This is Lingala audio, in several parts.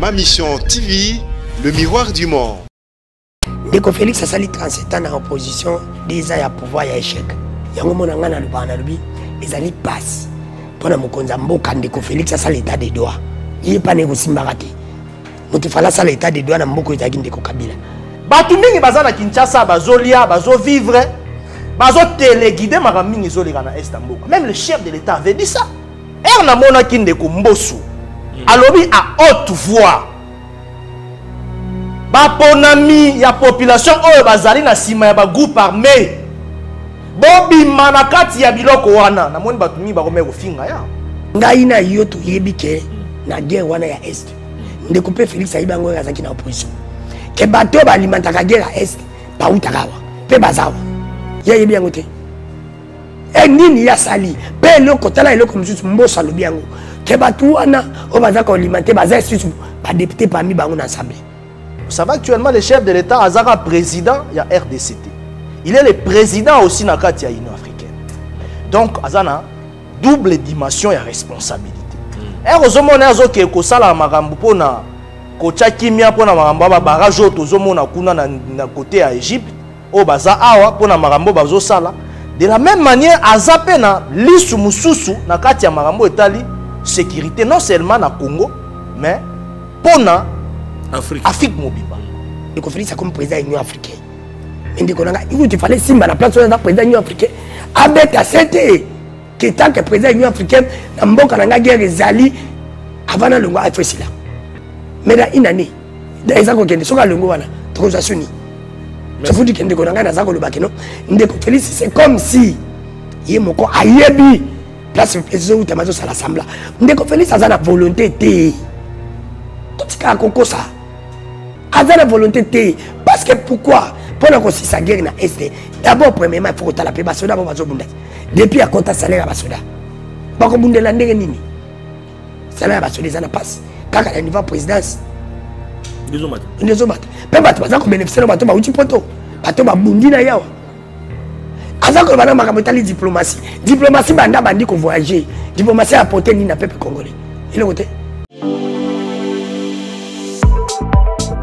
Ma Mission TV, le miroir du monde. Ndeko Félix asali 37 ans en opposition, déjà ya pouvoir ya échec. Yango mona ngana le bana lobi, ezali passe. Pona mokonza mboka Ndeko Félix asali état de droit. Il pas négocier mbarate. Moto fala sala état de droit na mboko ezaki Ndeko Kabila. Batu mingi baza na Kinshasa bazolia, bazo vivre, bazo téléguider maramingi zolika na est mboka. Même le chef de l'état avait dit ça. Er na mona ki Ndeko Mbosu. Alobi à haute voix. Baponami ya population oyo bazali na sima ya ba groupe armé. Bobi manakati ya biloko wana na moni batu mingi bakome kofinga ya. Ngai na yo to yebike na guerre wana ya est. Ndeko pe Félix ayibango yazaki na opposition. Ke bato balimentaka guerre ya est pa utakawa pe bazawa. Ya yebi yango te. E nini ya sali pe eloko tala eloko mususu mbosa lobi yango. Ke bato wana o bazaka alimenter baza susu ba député parmi bango na assemblée. Vous savez actuellement le chef de l'État Azara président il y a RDCT. Il est le président aussi na kati ya Union africaine. Donc azana double dimension ya responsabilité. Ozomona azoke ko sala makambo pona ko tchakimia pona makambo ba barrage tozomona kuna na côté ya Égypte o baza awa pona makambo bazo sala. De la même manière azape na lisu mususu na kati ya makambo etali sécurité non seulement na Congo mais pona Afrique mobile. Ndeko Félix comme président de l'Union africaine. Ndeko nanga, il fallait simba la place de président de l'Union africaine. Avec à cette que tant que président de l'Union africaine, na mboka nanga guerre ezali avant na longo afesila. Mais dans une année, dans les ans que soka longo wana, transaction. Ça veut dire que ndeko nanga na zako lo bakeno. Ndeko Félix c'est comme si yé moko ayebi place président ou tamazo sala sambla. Ndeko Félix a la volonté té. Tout ce qu'il a concours ça. A la volonté parce que pourquoi pour la sa guerre na est d'abord premièrement il faut que la paix basoda pour bazobunda depuis à compte salaire à basoda bako bundela ndenge nini salaire basoda ça na passe kaka na niveau présidence les hommes pe bato baza ko bénéficier bato ba uti poto bato ba bundi na yawa azako bana makambo tali diplomatie banda bandi ko voyager diplomatie apporter ni na peuple congolais il est côté.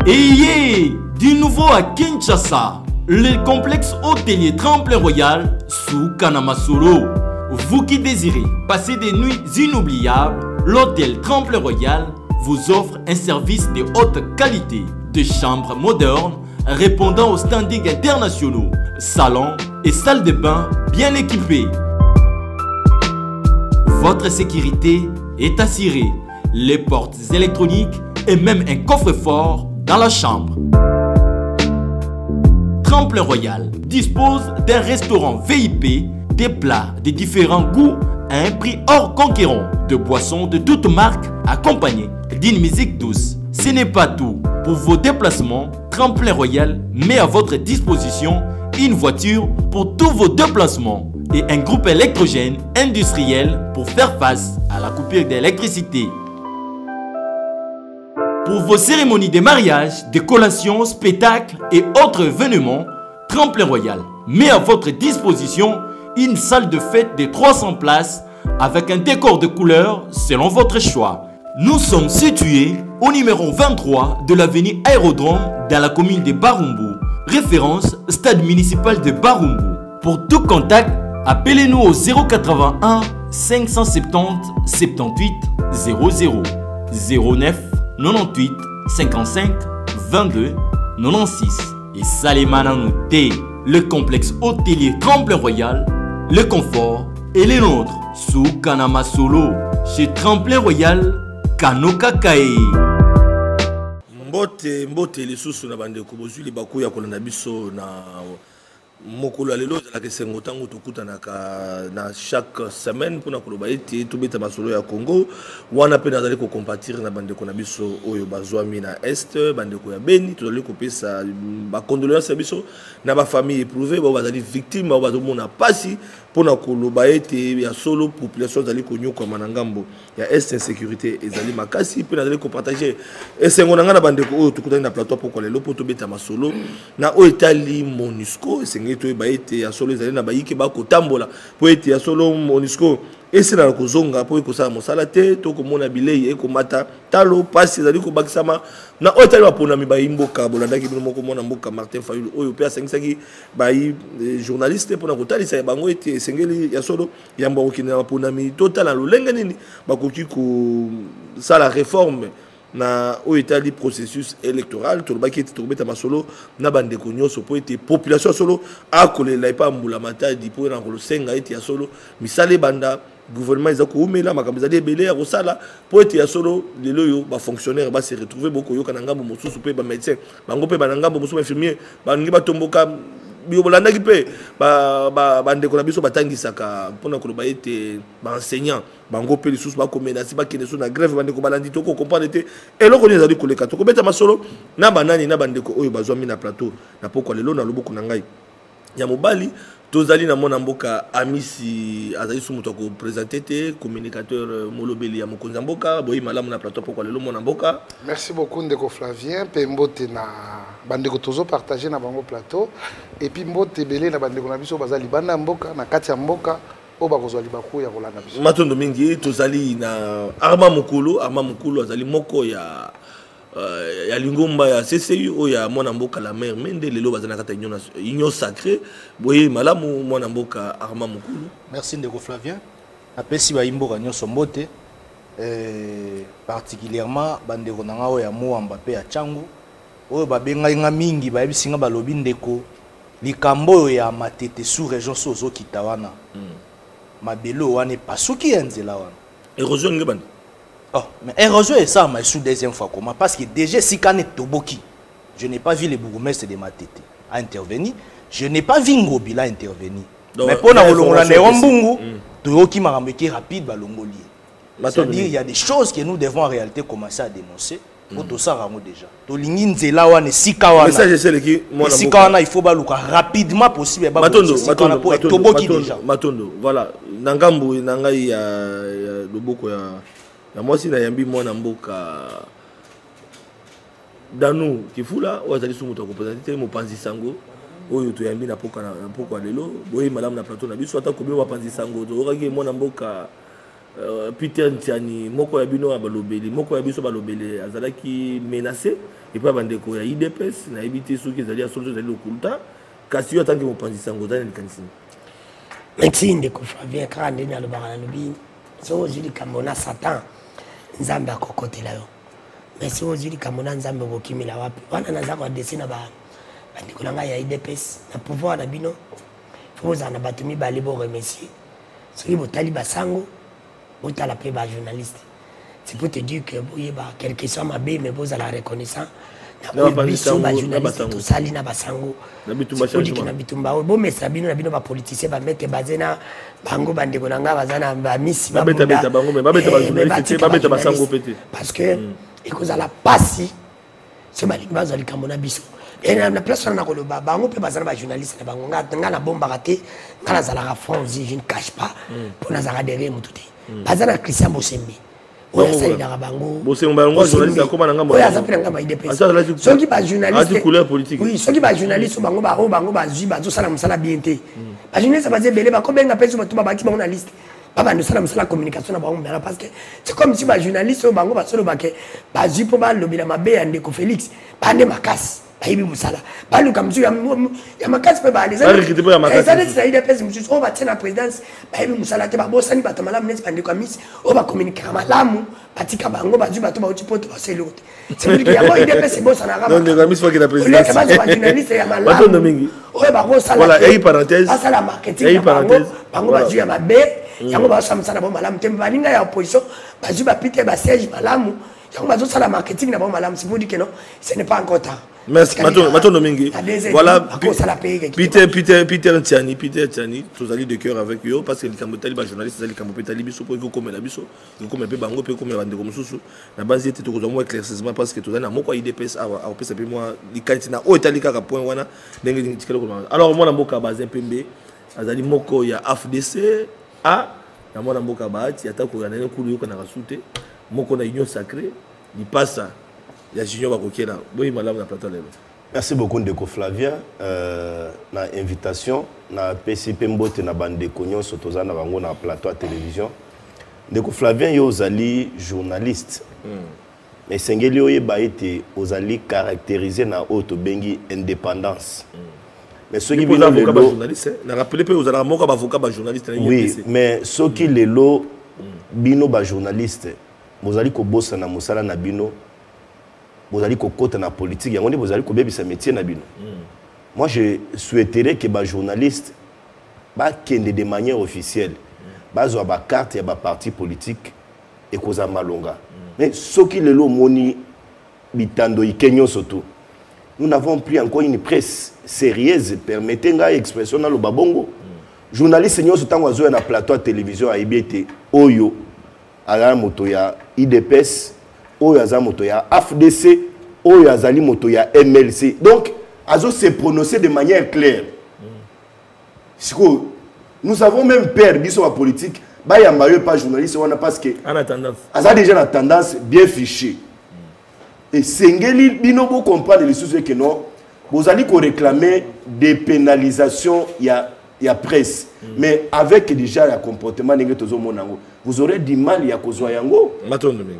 Ayez du nouveau à Kinshasa, le complexe hôtelier Tremplin Royal sous Kanamasolo. Vous qui désirez passer des nuits inoubliables, l'hôtel Tremplin Royal vous offre un service de haute qualité, de chambres modernes répondant aux standings internationaux, salons et salles de bain bien équipées. Votre sécurité est assurée, les portes électroniques et même un coffre-fort dans la chambre. Tremplin Royal dispose d'un restaurant VIP, des plats de différents goûts à un prix hors conquérant, de boissons de toutes marques accompagnées d'une musique douce. Ce n'est pas tout. Pour vos déplacements, Tremplin Royal met à votre disposition une voiture pour tous vos déplacements et un groupe électrogène industriel pour faire face à la coupure d'électricité. Pour vos cérémonies de mariage, de collations, spectacles et autres événements, Tremplin Royal met à votre disposition une salle de fête de 300 places avec un décor de couleurs selon votre choix. Nous sommes situés au numéro 23 de l'avenue Aérodrome dans la commune de Barumbu, référence stade municipal de Barumbu. Pour tout contact, appelez-nous au 081 570 78 00 09 98 55 22 96 et Salimana Nouté, le complexe hôtelier Tremplin Royal, le confort et les nôtres sous Kanamasolo chez Tremplin Royal Kanoka Kae. Mbote les sous na bande ko bozuli bakuya ko na biso na mokolo lelo la ke sengo tango tokutana ka na chaque semaine pour na koloba eti tobeta masolo ya Congo wana pe nazali ko compatir na bande ko na biso oyo bazwami na est bande ko ya Beni tozali ko pesa ba condoléances biso na ba famille éprouvée ba bazali victime ba bazomona pasi pour na koloba eti ya solo population zali ko nyoka manangambo ya est insécurité ezali makasi pe nazali ko partager esengo na ngana bande ko oyo tokutana na plateau pour ko lelo po tobeta masolo na o etali MONUSCO esengo to ba ete ya solo ezali na bayike ba kotambola po ete ya solo MONUSCO esi na kozonga po ekosala mosala te to komona bilei ekomata talo pasi ezali kobakisama na oyo tali baponami bayi mboka bolandaki bino moko mona mboka Martin Fayulu oyo pe asangisaki bayi journaliste mpona kotalisa bango ete esengeli ya solo yambo akokende na baponami totala lolenge nini bakoki kosala réforme na oyo etali processus électoral tolobaki ete tokobeta masolo na bandeko nyonso po ete population ya solo akolela epa mbula matadi po na kolosenga ete ya solo misala ebanda gouvernement eza koumela makambo ezali ebele ya kosala po ete ya solo lelo oyo bafonctionnaire base retrouve bokoyoka na ngambo mosusu mpe bamédecin bango mpe bana ngambo mosusu bainfirmier balingi batomboka bolandaki mpe bandeko na biso batangisaka mpona koloba ete baenseignant bango mpe lisusu bakomenasi bakende so na grève bandeko balandi toko comprendre ete eloko nini ezali koleka tokobeta masolo na banani na bandeko oyo bazwami na plateau na pokwa lelo na loboko na ngai ya mobali tozali na mwana mboka Amisi azali su moto akopresente te communicateur molobeli ya mokonzi ya mboka boyi malamu na plateau pokwa lelo mwana mboka. Merci beaucoup ndeko Flavien pe mbote na bandeko tozo partager na bango plateau et puis mbote belé na bandeko na biso bazali banda mboka na kati ya mboka o bakozwa libaku ya kolanda biso matondo mingi tozali na Arma Mukulu azali moko ya lingomba ya CCU o ya mwana mboka la mère mende lelo bazana kata union sacrée boye malamu mwana mboka Arma Mukulu. Merci ndeko Flavien apesi ba imboka nyonso mbote particulièrement bandeko nanga o ya Muamba pe ya Changu oyo babenga nga mingi bayebisinga balobi ndeko likambo ya matete sous région sozo kitawana mabelo wane pasuki enzela wana érosion ngebani. Oh, mais érosion est ça, mais sous deuxième fois comment? Parce que déjà si Kane Toboki, je n'ai pas vu le bourgmestre de Matete à intervenir, je n'ai pas vu Ngobila intervenir. Donc, mais pour la Neombungu, Toyoki Marameki rapide balongoli. C'est-à-dire il y a des choses que nous devons en réalité commencer à dénoncer. Pour tout ça déjà. Tolingi nzela wana sikawana. Message c'est qui moi sikawana il faut baluka rapidement possible ba pour Toboki déjà. Matondo, voilà. Nangambu nangai ya loboko ya na moi si na yambi mwana mboka danu kifula wazali sumu to représenter mo panzi sango oyo to yambi na pokwa lelo boye malamu na plateau na biso ata ko biwa panzi sango to okaki mwana mboka Peter Ntiani moko ya bino balobeli moko ya biso balobeli azalaki menacé et pas bandeko ya IDPS na ebité soki ezali ya solo ezali okulta kasi yo atangi mo panzi sango zali kanisini. Merci ndeko Flavien Kande na lobaka lobi so jili kamona Satan nzambe akokotela yo merci ozili kamona nzambe bokimila wapi wana naza kwa desina ba bandiko nanga ya IDPS na pouvoir na bino foza na batumi bali bo remercier soki botali basango botala pe ba journaliste c'est pour te dire que boye ba quelque soit mabe mais boza la reconnaissant na biso ba journaliste to sali na basango na bitumba bo mesa bino na bino ba politicien ba mete bazena bango bandeko nanga bazana ba misi ba beta bango mais ba beta ba journaliste ba beta basango pété parce que ikoza la pasi c'est ba libazo likamona biso et na place na ko ba bango pe bazana ba journaliste na bango nga na bomba raté nga za la France je ne cache pas pour na za derrière mututé bazana Christian Bosembi oya sali na bango Bosembi bango journaliste akoma na ngambo oya zapela ngamba IDPS soki ba journaliste couleur politique oui soki ba journaliste bango ba zui ba zo sala musala bien te ba journaliste ba zebele ba ko benga peso ba tuba ba ki bango na liste baba nous sala musala communication na bango mbela parce que c'est comme si ba journaliste bango ba solo ba ke ba zui po ba lobela mabe ya ndeko Félix ba nde makasi bayibi musala baluka mzu ya makasi pe ba les ça IDPS mzu on va tenir la présidence bayibi musala te ba bosani ba tamala mnesi bande kwa misi on va communiquer malamu batika bango ba zuba to ba uti poto ba selote c'est dire que ya mo IDPS bossa na rama donc la mise la présidence ba journaliste ya malamu mingi oye ba bosala voilà et parenthèse ça la marketing bango ba zuya mabe yango ba samsana ba malamu te baninga ya opposition ba zuba pite ba siège malamu yango ba zo sala marketing na ba malamu c'est pour dire que non ce n'est pas encore tard. Merci Matondo Mingi. Voilà Peter Ntiani tous allés de cœur avec eux parce que les camotali ba journalistes les camopetali biso pour que comme la biso comme pe bango pe comme bande comme susu na base était to zo éclaircissement parce que tous na moko IDPS a opesa pe moi li kantina o etali kaka point wana ndenge tikelo ko alors moi na mboka base pembe azali moko ya AFDC a na moi na mboka baati atako ya nene kulu yoko na kasute moko na union sacrée li passa ya junior bakokela boyi malamu na plateau lelo Merci beaucoup Ndeko Flavien. Na invitation na PCP Mbote na bande konyo sotoza na bango na plateau à télévision. Ndeko Flavien yo ozali journaliste. Mais sengeli oyeba été ozali caractérisé na auto bengi indépendance. Mais ceux qui bino lelo journaliste, na rappelé pe ozala moka ba avocat ba journaliste na oui, mais ceux qui lelo bino ba journaliste, bozali ko bossa na musala na bino. Bozali ko kota na politique, yango ndi bozali ko bebisa métier na bino. Moi je souhaiterais que ba journaliste ba kende de manière officielle. Ba zo ba carte ya ba parti politique et koza malonga. Mais ceux qui lelo moni bitando ikenyo surtout. Nous n'avons plus encore une presse sérieuse permettant expression na lo babongo. Journaliste nyo so tango zo na plateau à télévision a ibete oyo ala moto ya IDPS oyo aza moto ya AFDC oyo azali moto ya MLC. Donc azo se prononcer de manière claire. Nous avons même peur biso wa politique ba yamba yo pas journaliste on a parce que en attendance aza déjà la tendance bien fichée. Et sengeli bino bo comprendre les sujets que non vous allez ko réclamer des pénalisations ya presse mais avec déjà le comportement ndenge tozo monango vous aurez du mal ya kozwa yango matondo mingi.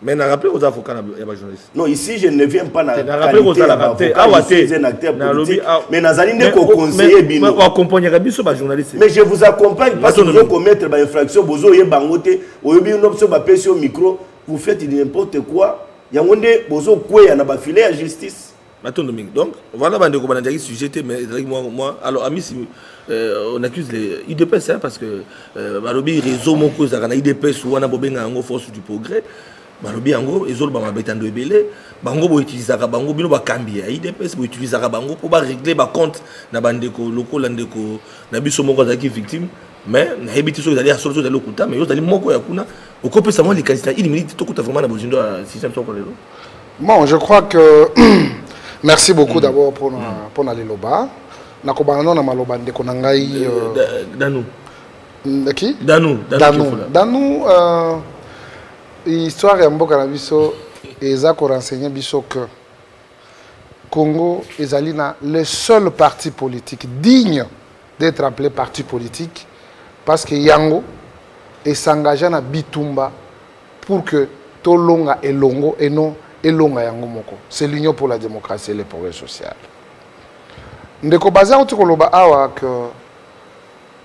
Mais n'a rappelé aux avocats et aux journalistes. Non, ici je ne viens pas na rappelé aux avocats. Un acteur politique. Mais nazali ndeko conseiller bino. On accompagne biso ba journaliste. Mais je vous accompagne parce que vous commettre ba infraction, bozo ye bangote, oyobi nopso ba pesi au micro, vous faites n'importe quoi. Yangonde bozo kweya na ba filer à justice. Matondo mingi. Donc voilà bande ko banandaki sujet mais moi alors amis on accuse les IDPS parce que balobi réseau moko za na IDPS wana bobenga ngo force du progrès. Balobi yango ezolo ba mabetando ebele bango bo utilisaka bango bino ba kambi ya IDPS bo utilisaka bango pour ba régler ba compte na bandeko lokola ndeko na biso moko zaki victime mais na hebiti so ezali asolo so ezali okuta mais yo ezali moko ya kuna okopesa moi les candidats il milite to kuta vraiment na bozindo ya système so kolelo. Bon, je crois que merci beaucoup d'abord pour na leloba na ko banano na maloba ndeko na ngai Danou qui Danou histoire ya mboka na biso eza ko renseigner biso que Congo ezali na le seul parti politique digne d'être appelé parti politique parce que yango s'engage na bitumba pour que tolonga elongo et non elonga yango moko. C'est l'Union pour la démocratie et le progrès social. Ndeko baza utikoloba awa que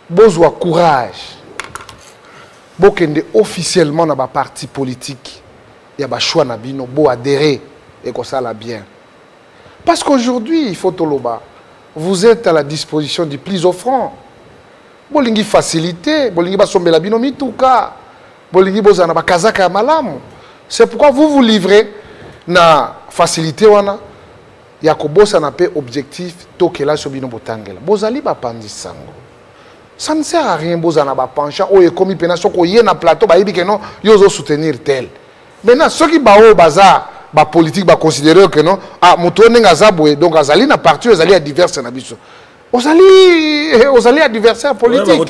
bozwa courage bokende officiellement na ba parti politique ya ba choix na bino bo adhérer et que ça la bien parce qu'aujourd'hui il faut toloba vous êtes à la disposition du plus offrant bolingi facilité bolingi ba sombela bino mituka bolingi bozana ba kazaka ya malamu c'est pourquoi vous vous livrez na facilité wana ya ko bossa na pe objectif tokela so bino botangela bozali ba pandisango. Ça ne sert à rien bozana ba penchant o ekomi pena soko ye na plateau ba yebike non yozo soutenir tel. Maintenant ceux qui ba o baza ba politique ba considérer que non ah moto nenga zabwe donc azali na parti azali à divers na biso. Osali adversaire politique.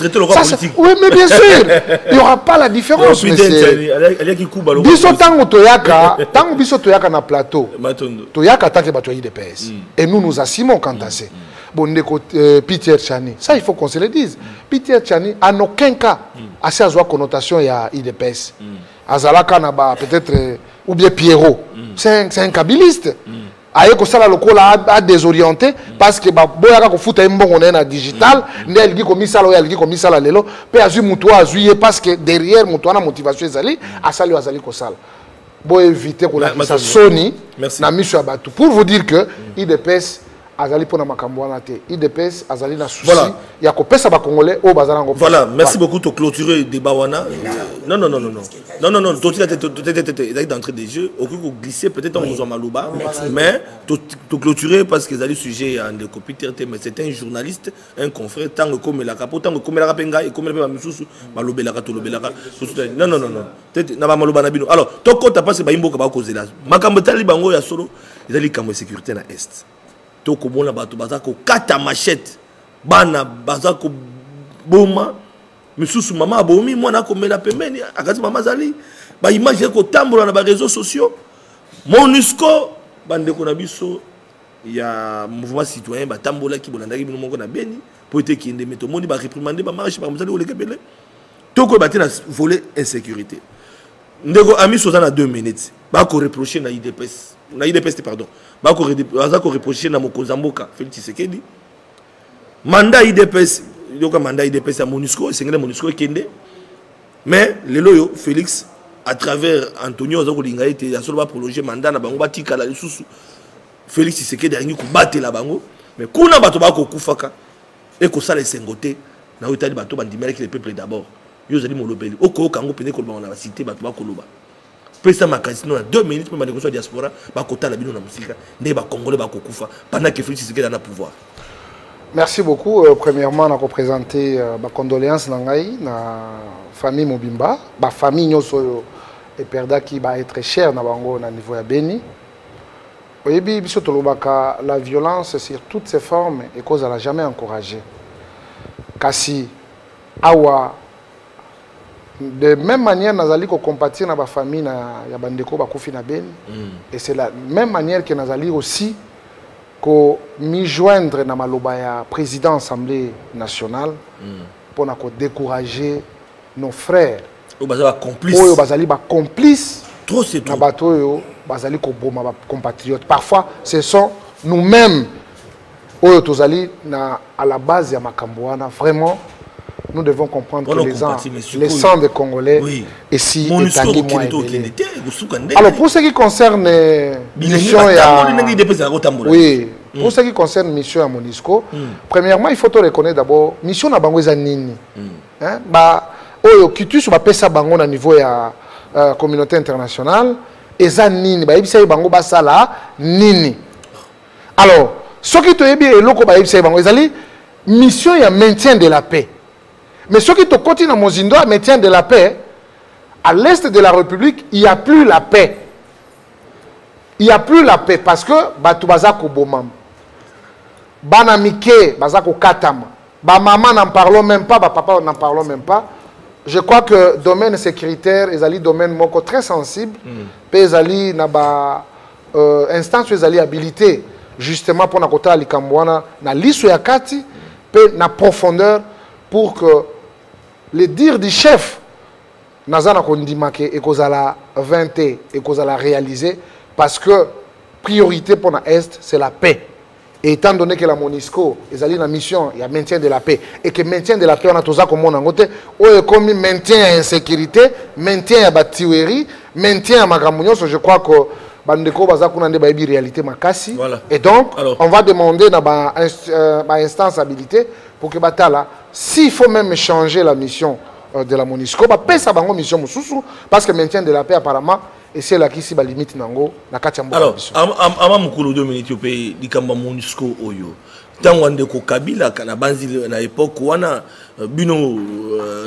Oui, mais bien sûr, il n'y aura pas la différence. Biso tango toyaka na plateau. Toyaka tango bato IDPS. Et nous assumons quant à ça. Bon, Peter Tchani, ça il faut qu'on se le dise. Peter Tchani, en aucun cas, assez à avoir connotation il y a IDPS. Azalaka naba peut-être ou bien Pierrot. C'est un kabiliste. Aye ko sala lokola a désorienté parce que ba boyaka ko futa mbongo na digital ndel gi ko misala oya gi ko misala lelo pe azu muto azuye parce que derrière muto na motivation ezali asali azali ko sala bo éviter ko la Sony na miso abatu pour vous dire que IDPS azali pona makambo wana te IDPS azali na souci ya ko pesa ba congolais au bazala ngo. Voilà, merci beaucoup de clôturer le débat wana. Non, tout est d'entrée des jeux, aucun coup glisser peut-être on vous en malouba mais tout clôturer parce que les sujets en de copie mais c'est un journaliste, un confrère tant comme la capo tant comme la rapenga et comme la misusu malobela ka to lobela ka. Non. Na ba malouba na bino. Alors, to ko ta passe ba imboka ba causer là. Makambo tali bango ya solo, ezali kambo sécurité na est. Toko bona bato bazako kata machette bana bazako boma misusu mama abomi mwana komela pembeni akazi mama zali ba image ko tambola na ba réseaux sociaux MONUSCO bande ko na biso il y a mouvement citoyen batambola qui bolanda ki bino moko na Beni pour être qui ndé meto moni ba réprimander ba marche par mosali oleka belé to ko baté na volet insécurité ndeko ami soza na 2 minutes ba ko reprocher na IDPS pardon ba ko reprocher na Mokozamboka Félix Tshisekedi mandat IDPS yoka mandat IDPS à MONUSCO sengela MONUSCO kende mais le loyo Félix à travers Antonio Zokolinga était solo ba prolonger mandat na bango batika la lisusu Félix Tshisekedi alingi kubatela la bango mais kuna bato ba ko kufaka et ko sala sengote na otali bato bandimela que le peuple d'abord yo zali molobeli oko kango pene ko ba na cité bato ba koloba pesa makasino na 2 minutes pour ba diaspora ba kota la bino na musika ne ba congolais ba ko kufa pendant que Félix Tshisekedi a pouvoir. Merci beaucoup. Premièrement, on a représenté ma condoléance na famille Mobimba, ma famille Nyoso et Perda qui va être cher na bango na niveau ya Beni. Oyebi biso tolobaka la violence sur toutes ses formes et cause elle a jamais encouragé. Kasi awa de même manière nazali ko compatir na ba famille na ya bandeko ba kufi na Beni et c'est la même manière que nazali aussi ko mi joindre na maloba ya président assemblée nationale pour na ko décourager nos frères o bazali complice oyo bazali ba complice trop c'est trop na bato yo bazali ko boma ba compatriotes parfois ce sont nous-mêmes oyo tozali na à la base ya makambo wana vraiment nous devons comprendre que les sangs des Congolais et si établis moins élevés. Alors pour ce qui concerne mission oui pour ce qui concerne mission à MONUSCO premièrement il faut te reconnaître d'abord mission na bango eza nini hein ba oyo kitu ba pesa bango na niveau ya communauté internationale eza nini ba yebisa bango basala nini alors ce qui te yebi eloko ba yebisa bango ezali mission ya maintien de la paix. Mais ce qui te continue à Mozindo, maintien de la paix, à l'est de la République, il n'y a plus la paix. Il n'y a plus la paix parce que Batou Bazako Bomam, Banamike, Bazako Katam, Maman n'en parlons même pas, Papa n'en parlons même pas. Je crois que domaine sécuritaire, ils domaine moko très sensible, ils allaient na instance ils allaient habilité justement pour na kota likambwana na liso ya kati, pe na profondeur pour que les dires du chef Nazana Kondimake et Kozala 20 et Kozala réaliser parce que priorité pour l'Est c'est la paix. Et étant donné que la MONUSCO est allée dans la mission, il y a maintien de la paix. Et que maintien de la paix, on a tout ça comme on a noté, comme maintien à insécurité, maintien à batiwerie, maintien à magamounios, je crois que Bandeko Bazakuna ne baïbi réalité makasi. Et donc, alors, on va demander dans ma instance habilité pour que Batala, s'il faut même changer la mission de la MONUSCO, bah pèse à bango mission mususu parce que maintien de la paix apparemment et c'est là qui si ba limite nango na katiambo. Alors, ama mukulu 2 minutes au pays likamba MONUSCO oyo. Tango ndeko Kabila kana banzi na époque wana bino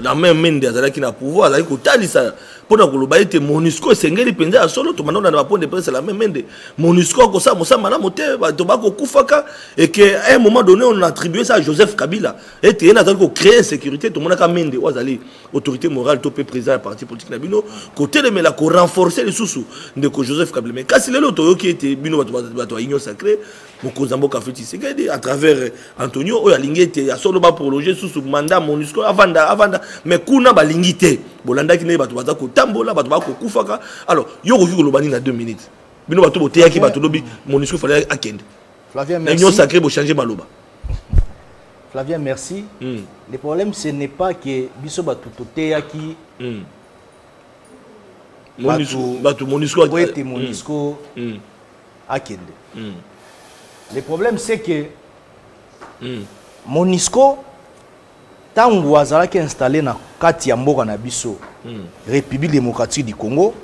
na même mende azalaki na pouvoir azali kotalisa pona koloba ete MONUSCO sengeli penza solo to manona na ponde presse la même mende MONUSCO ko sa mosamba na mote ba to ba ko kufaka et que à un moment donné on a attribué ça à Joseph Kabila ete ena azali ko créer insécurité to monaka mende wazali autorité morale to pe président du parti politique na bino côté le mela ko renforcer les sous ndeko Joseph Kabila mais kasi lelo to yoki ete bino bato union sacrée Mokozamboka Félix Tshisekedi à travers Antonio oyalingi ete solo ba prolonger sous mandat MONUSCO avanda mais kuna balingi te bolanda ki ne bato baza ko tambola bato ba ko kufaka alors yo ko koloba ni na 2 minutes bino bato boteya ki bato lobi MONUSCO fallait akende Flavien merci union sacrée bo changer maloba Flavien merci le problème ce n'est pas que biso bato toteya ki MONUSCO ete MONUSCO akende le problème c'est que MONUSCO tango azalaki installé na kati ya mboka na biso République démocratique du Congo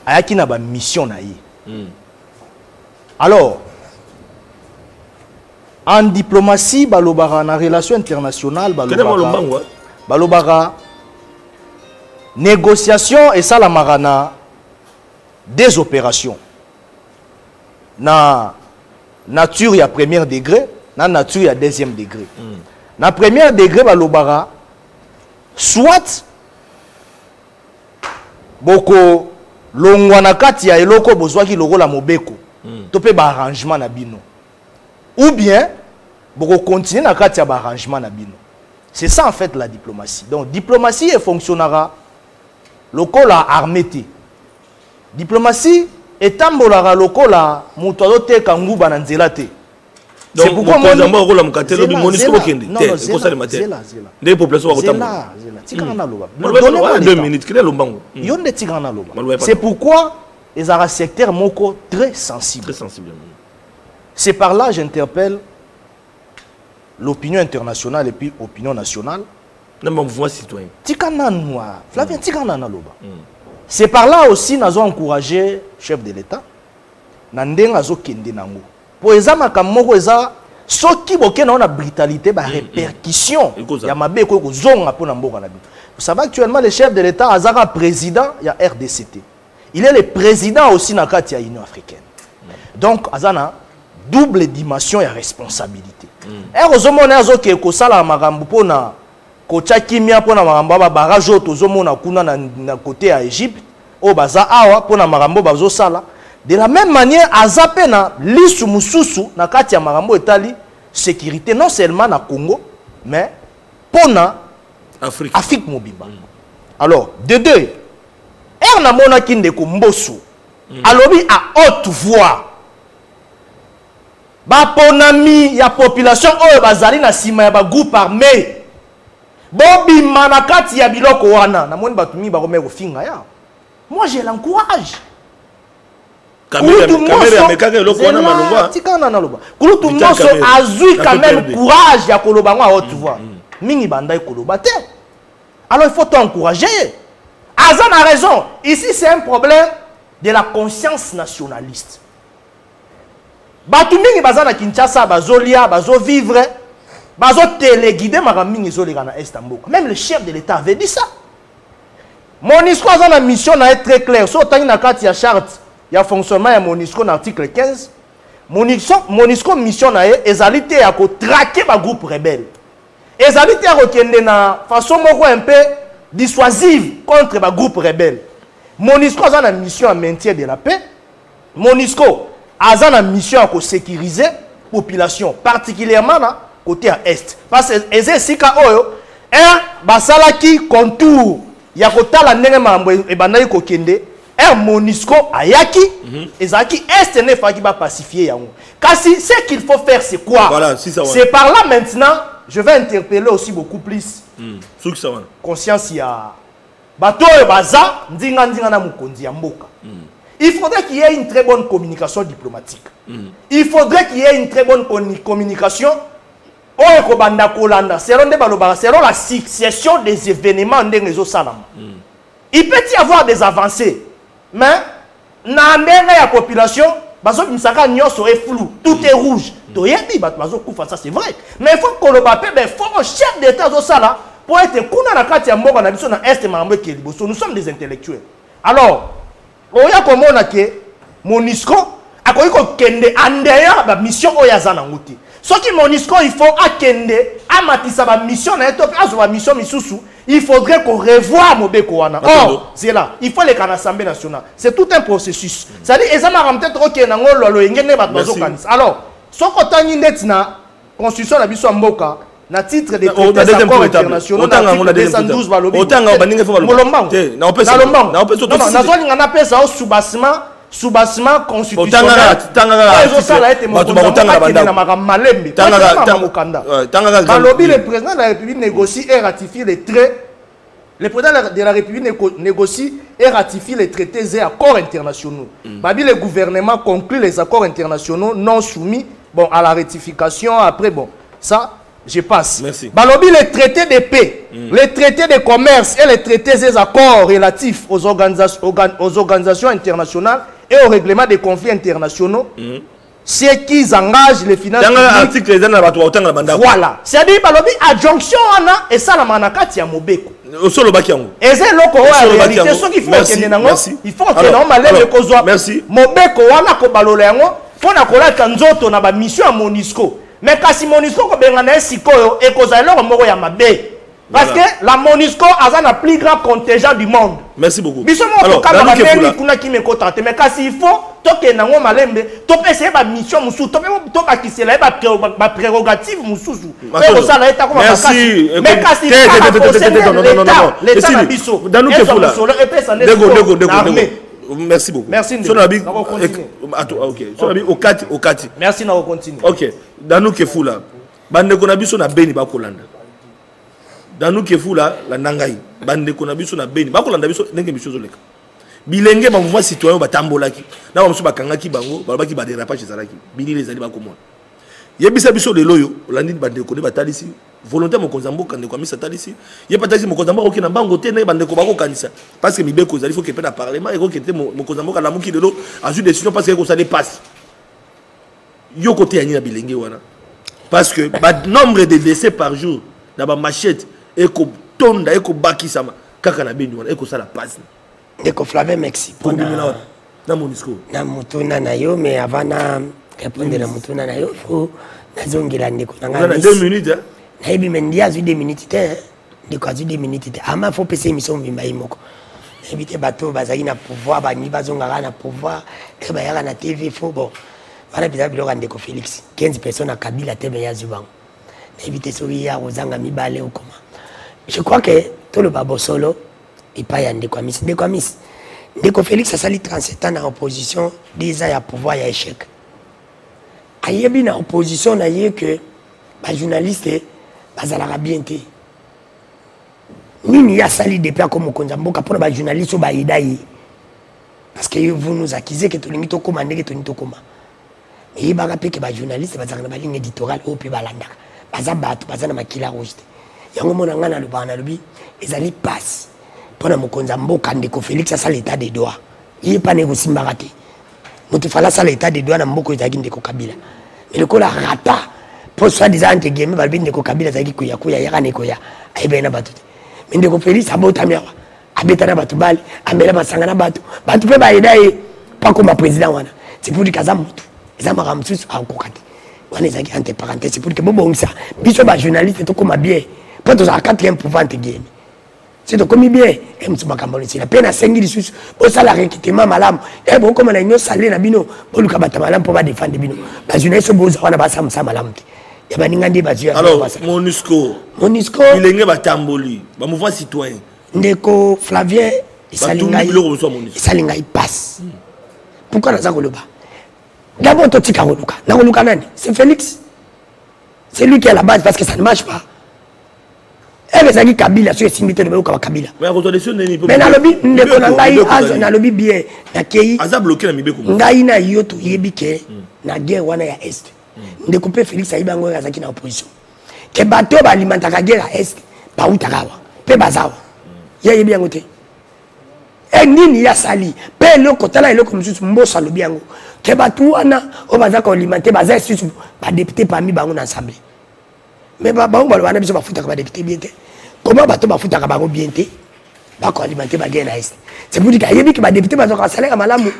ayaki na ba mission na ye alors en diplomatie balobara na relation internationale balobara négociation et ça la marana des opérations na nature ya premier degré na nature ya deuxième degré na premier degré balobara soit boko longwa na kati ya eloko bozwaki lokola mobeko to pe ba arrangement na bino ou bien vous continuez à faire un arrangement. C'est ça en fait la diplomatie. Donc diplomatie fonctionnera local armée. Diplomatie est tambolara local mutote kanguba na nzela te. C'est pourquoi moi je rôle am katelo bi monisco kende. Non non, zela. Des populations wa kotambo. Zela. Tikana loba. Donnez-moi 2 minutes, créer lombango. Yonde tikana loba. C'est pourquoi les arts secteurs moko très sensibles. Très sensible. C'est par là j'interpelle l'opinion internationale et puis l'opinion nationale. Non, mouvement citoyen. Tikana noa, Flavien tikana na loba. C'est par là aussi nous avons encouragé le chef de l'État. Nandeng azo kende nango. Pour ezama kamoko eza soki boke na brutalité ba répercussion ya mabe ko zonga pona mboka na bi. Vous savez actuellement le chef de l'État azaka président ya RDCT. Il est le président aussi na kati ya Union africaine. Donc azana double dimension et responsabilité. Et ozomona azoke ko sala makambo pona ko tchakimia pona makambo ba barrage tozomona kuna na côté ya Égypte o baza awa pona makambo bazo sala de la même manière azapena lisu mususu na kati ya makambo etali sécurité non seulement na Congo mais pona Afrique mobimba. Alors de deux na mona kinde ko mbosu alobi à haute voix ba ponami ya population oyo bazali na sima ya ba groupe armé bobi manakati ya biloko wana na moni batumi ba komeko finga ya. Moi je l'encourage. Kamera mekaka eloko wana malongwa tikana na loba kulutu moso azui quand même courage ya koloba ngwa haute voix mingi bandai koloba te. Alors il faut t'encourager. Azan a raison. Ici c'est un problème de la conscience nationaliste. Batumingi bazana Kinshasa bazolia bazo vivre bazo téléguider maramingi zolika na Estamboka. Même le chef de l'État avait dit ça. Monisco a une mission na être très claire. So tani na kati ya charte ya fonctionnement ya Monisco na article 15. Monisco mission na ezalité ya ko traquer ba groupe rebelle. Ezalité ya kokende na façon moko un peu dissuasive contre ba groupe rebelle. Monisco a une mission à maintien de la paix. Monisco a une mission à sécuriser la population, particulièrement na côté à est. Parce que les sika oyo basalaki contour ya kotala ndenge mambo e bandai kokende Monisco ayaki ezaki est ne faki ba pacifier yango. Kasi ce qu'il faut faire c'est quoi? Voilà, si ça va. C'est par là maintenant, je vais interpeller aussi beaucoup plus conscience ya bato e baza ndinga na mukonzi ya mboka. Il faudrait qu'il y ait une très bonne communication diplomatique. Il faudrait qu'il y ait une très bonne communication selon la succession des événements de réseau Salam. Il peut y avoir des avancées, mais dans la population, tout est rouge. Ça c'est vrai. Mais il faut que le chef d'État pour être nous sommes des intellectuels. Alors, oya komona ke Monisco akoyiko kende andeya ba mission oyazana nguti. Soki Monisco il faut akende amatisa ba mission na eto azo ba mission misusu, il faudrait qu'on revoie mobeko wana. Oh, c'est là, il faut les can assemblée nationale. C'est tout un processus. Ça dit ezama peut-être que na ngolo lo ngene ba bazo kanisa. Alors, soko tangi netina constitution na biso mboka na titre de traités d'accords internationaux na 212 balobi otanga baninga fo balobi na opesa nazolinga na pesa au sous-bassement constitutionnel balobi le président de la République négocie et ratifie les traités. Le président de la République négocie et ratifie les traités et accords internationaux. Babi le gouvernement conclut les accords internationaux non soumis à la ratification après ça je passe. Merci. Balobi les traités de paix, les traités de commerce et les traités et accords relatifs aux organisations internationales et au règlement des conflits internationaux, ce qui engage les finances publiques. Voilà. C'est-à-dire balobi adjonction et ça la manakati ya mobeko. Et c'est loko en réalité ce qu'il faut que nango, il faut que normalement le kozwa. Mobeko wana ko balola yango, pona kola kanzoto na ba mission à Monisco. Mais kasi Monisco ko benga na sikoyo e kozala loko moko ya mabe. Parce que la MONUSCO a le plus grand contingent du monde. Merci beaucoup. Alors, mais quand il faut, toke nango malembe, tope essayer ma mission musu, tope toka kisela ma prérogative musu. Merci. Mais quand il faut, merci beaucoup. Merci. Ok. Au Kati. Merci, on continue. Ok. Dans nous qui fou là, bande qu'on a biso na beni ba kolanda. Dans nous qui fou là, la nangai, bande qu'on a biso na beni ba kolanda biso ndenge biso zoleka. Bilenge ba mouvement citoyen ba tambolaki. Na ba musu ba kangaki bango, ba ki ba dérapage ezalaki. Bini les ali ba komona. Yebisa biso de loyo, landi bande ko ne batalisi. Volontaire mon konzambo quand ko misa talisi. Ye patasi mon konzambo ko na bango te na bande ko ba ko kanisa. Parce que mibeko il faut que pe na parlement et ko que mon konzambo ka la muki de lo a ju décision parce que ko ça dépasse. Yo côté ya ni na bilenge wana. Parce que le nombre de décès par jour dans ma machette et ko tonda et ko baki sama kaka na beni wana et ko ça la passe. Ndeko Flavien merci pour na MONUSCO. Na mutuna na yo mais avant na répondre na mutuna na yo faut nazongela ndeko nanga. 2 minutes hein. Na ibi mendia zu 2 minutes te. Ndeko zu 2 minutes te. Ama faut pesa émission mbimba imoko. Éviter bateau bazaki na pouvoir ba ni bazonga na pouvoir et ba yaka na TV faut bon. Voilà bizarre biloko ndeko Félix 15 personnes à Kabila te beya zubango. Éviter soki ya kozanga mibale ou comment. Je crois que tout le babo solo et pas ya ndeko Amis. Ndeko Amis. Ndeko Félix a sali 37 ans en opposition, 10 ans à pouvoir ya échec. Ayebi na opposition na yé que ba journaliste bazalaka bien te. Nini ya sali depuis comme konzamboka pour ba journaliste ba idayi. Parce que vous nous accusez que tolingi to commander que tonito koma. Et il va rappeler que les journalistes sont dans la ligne éditoriale au pays balanda. Baza batu, baza na makila rouge. Yango mona ngana le bana lobi, les alliés passent. Pona mokonza mboka ndeko Félix ça l'état des droits. Il est pas négocié mbarate. Moto fala ça l'état des droits na mboko ezaki ndeko Kabila. Mais le kola rata pour soi disant entre guillemets balbi ndeko Kabila zaki kuya yaka neko ya. Aibena batu. Mais ndeko Félix abota miawa. Abeta na batu bali, amela basanga na batu. Batu pe ba edaye pas comme président wana. C'est pour dire kaza mutu. Zama ramsus a kokati. On est entre parenthèses, c'est pour que bon ça. Biso ba journaliste to comme bien. Pour tous à 4e pouvoir te gagner. C'est to comme bien. Et musu bakambolo c'est la peine à 5 sus. Au salaire recrutement malam. Et bon comme on a une salé na bino, bon luka bata malam pour ba défendre bino. Ba journaliste boza wana ba sam malam. Ya ba ningandi ba zia. Alors MONUSCO. Il est ba tamboli, ba mouvement citoyen. Ndeko Flavien Salinga il passe. Pourquoi na zakoloba? D'abord, c'est Félix. C'est lui qui est à la base parce que ça ne marche pas. Et les amis Kabila, ceux qui sont de Kabila. Mais dans le lobby, dans le lobby bien, na yoto yebike na guerre wana ya est. Ndekupe Félix aibango ya zaki na opposition. Ke bato ba alimenta ka guerre ya est, ba utakawa, pe bazawa. Ya yebi yango te. E nini ya sali, pe loko tala eloko mususu mbosa lobi yango. Que batu wana o baza ko alimenter baza susu ba député parmi bango na assemblée. Mais ba bango ba wana biso ba futa ka député bien te. Comment bato ba futa ka bango bien te? Ba ko alimenter ba gena est. C'est pour dire que yebi que ba député baza ko salaire malamu.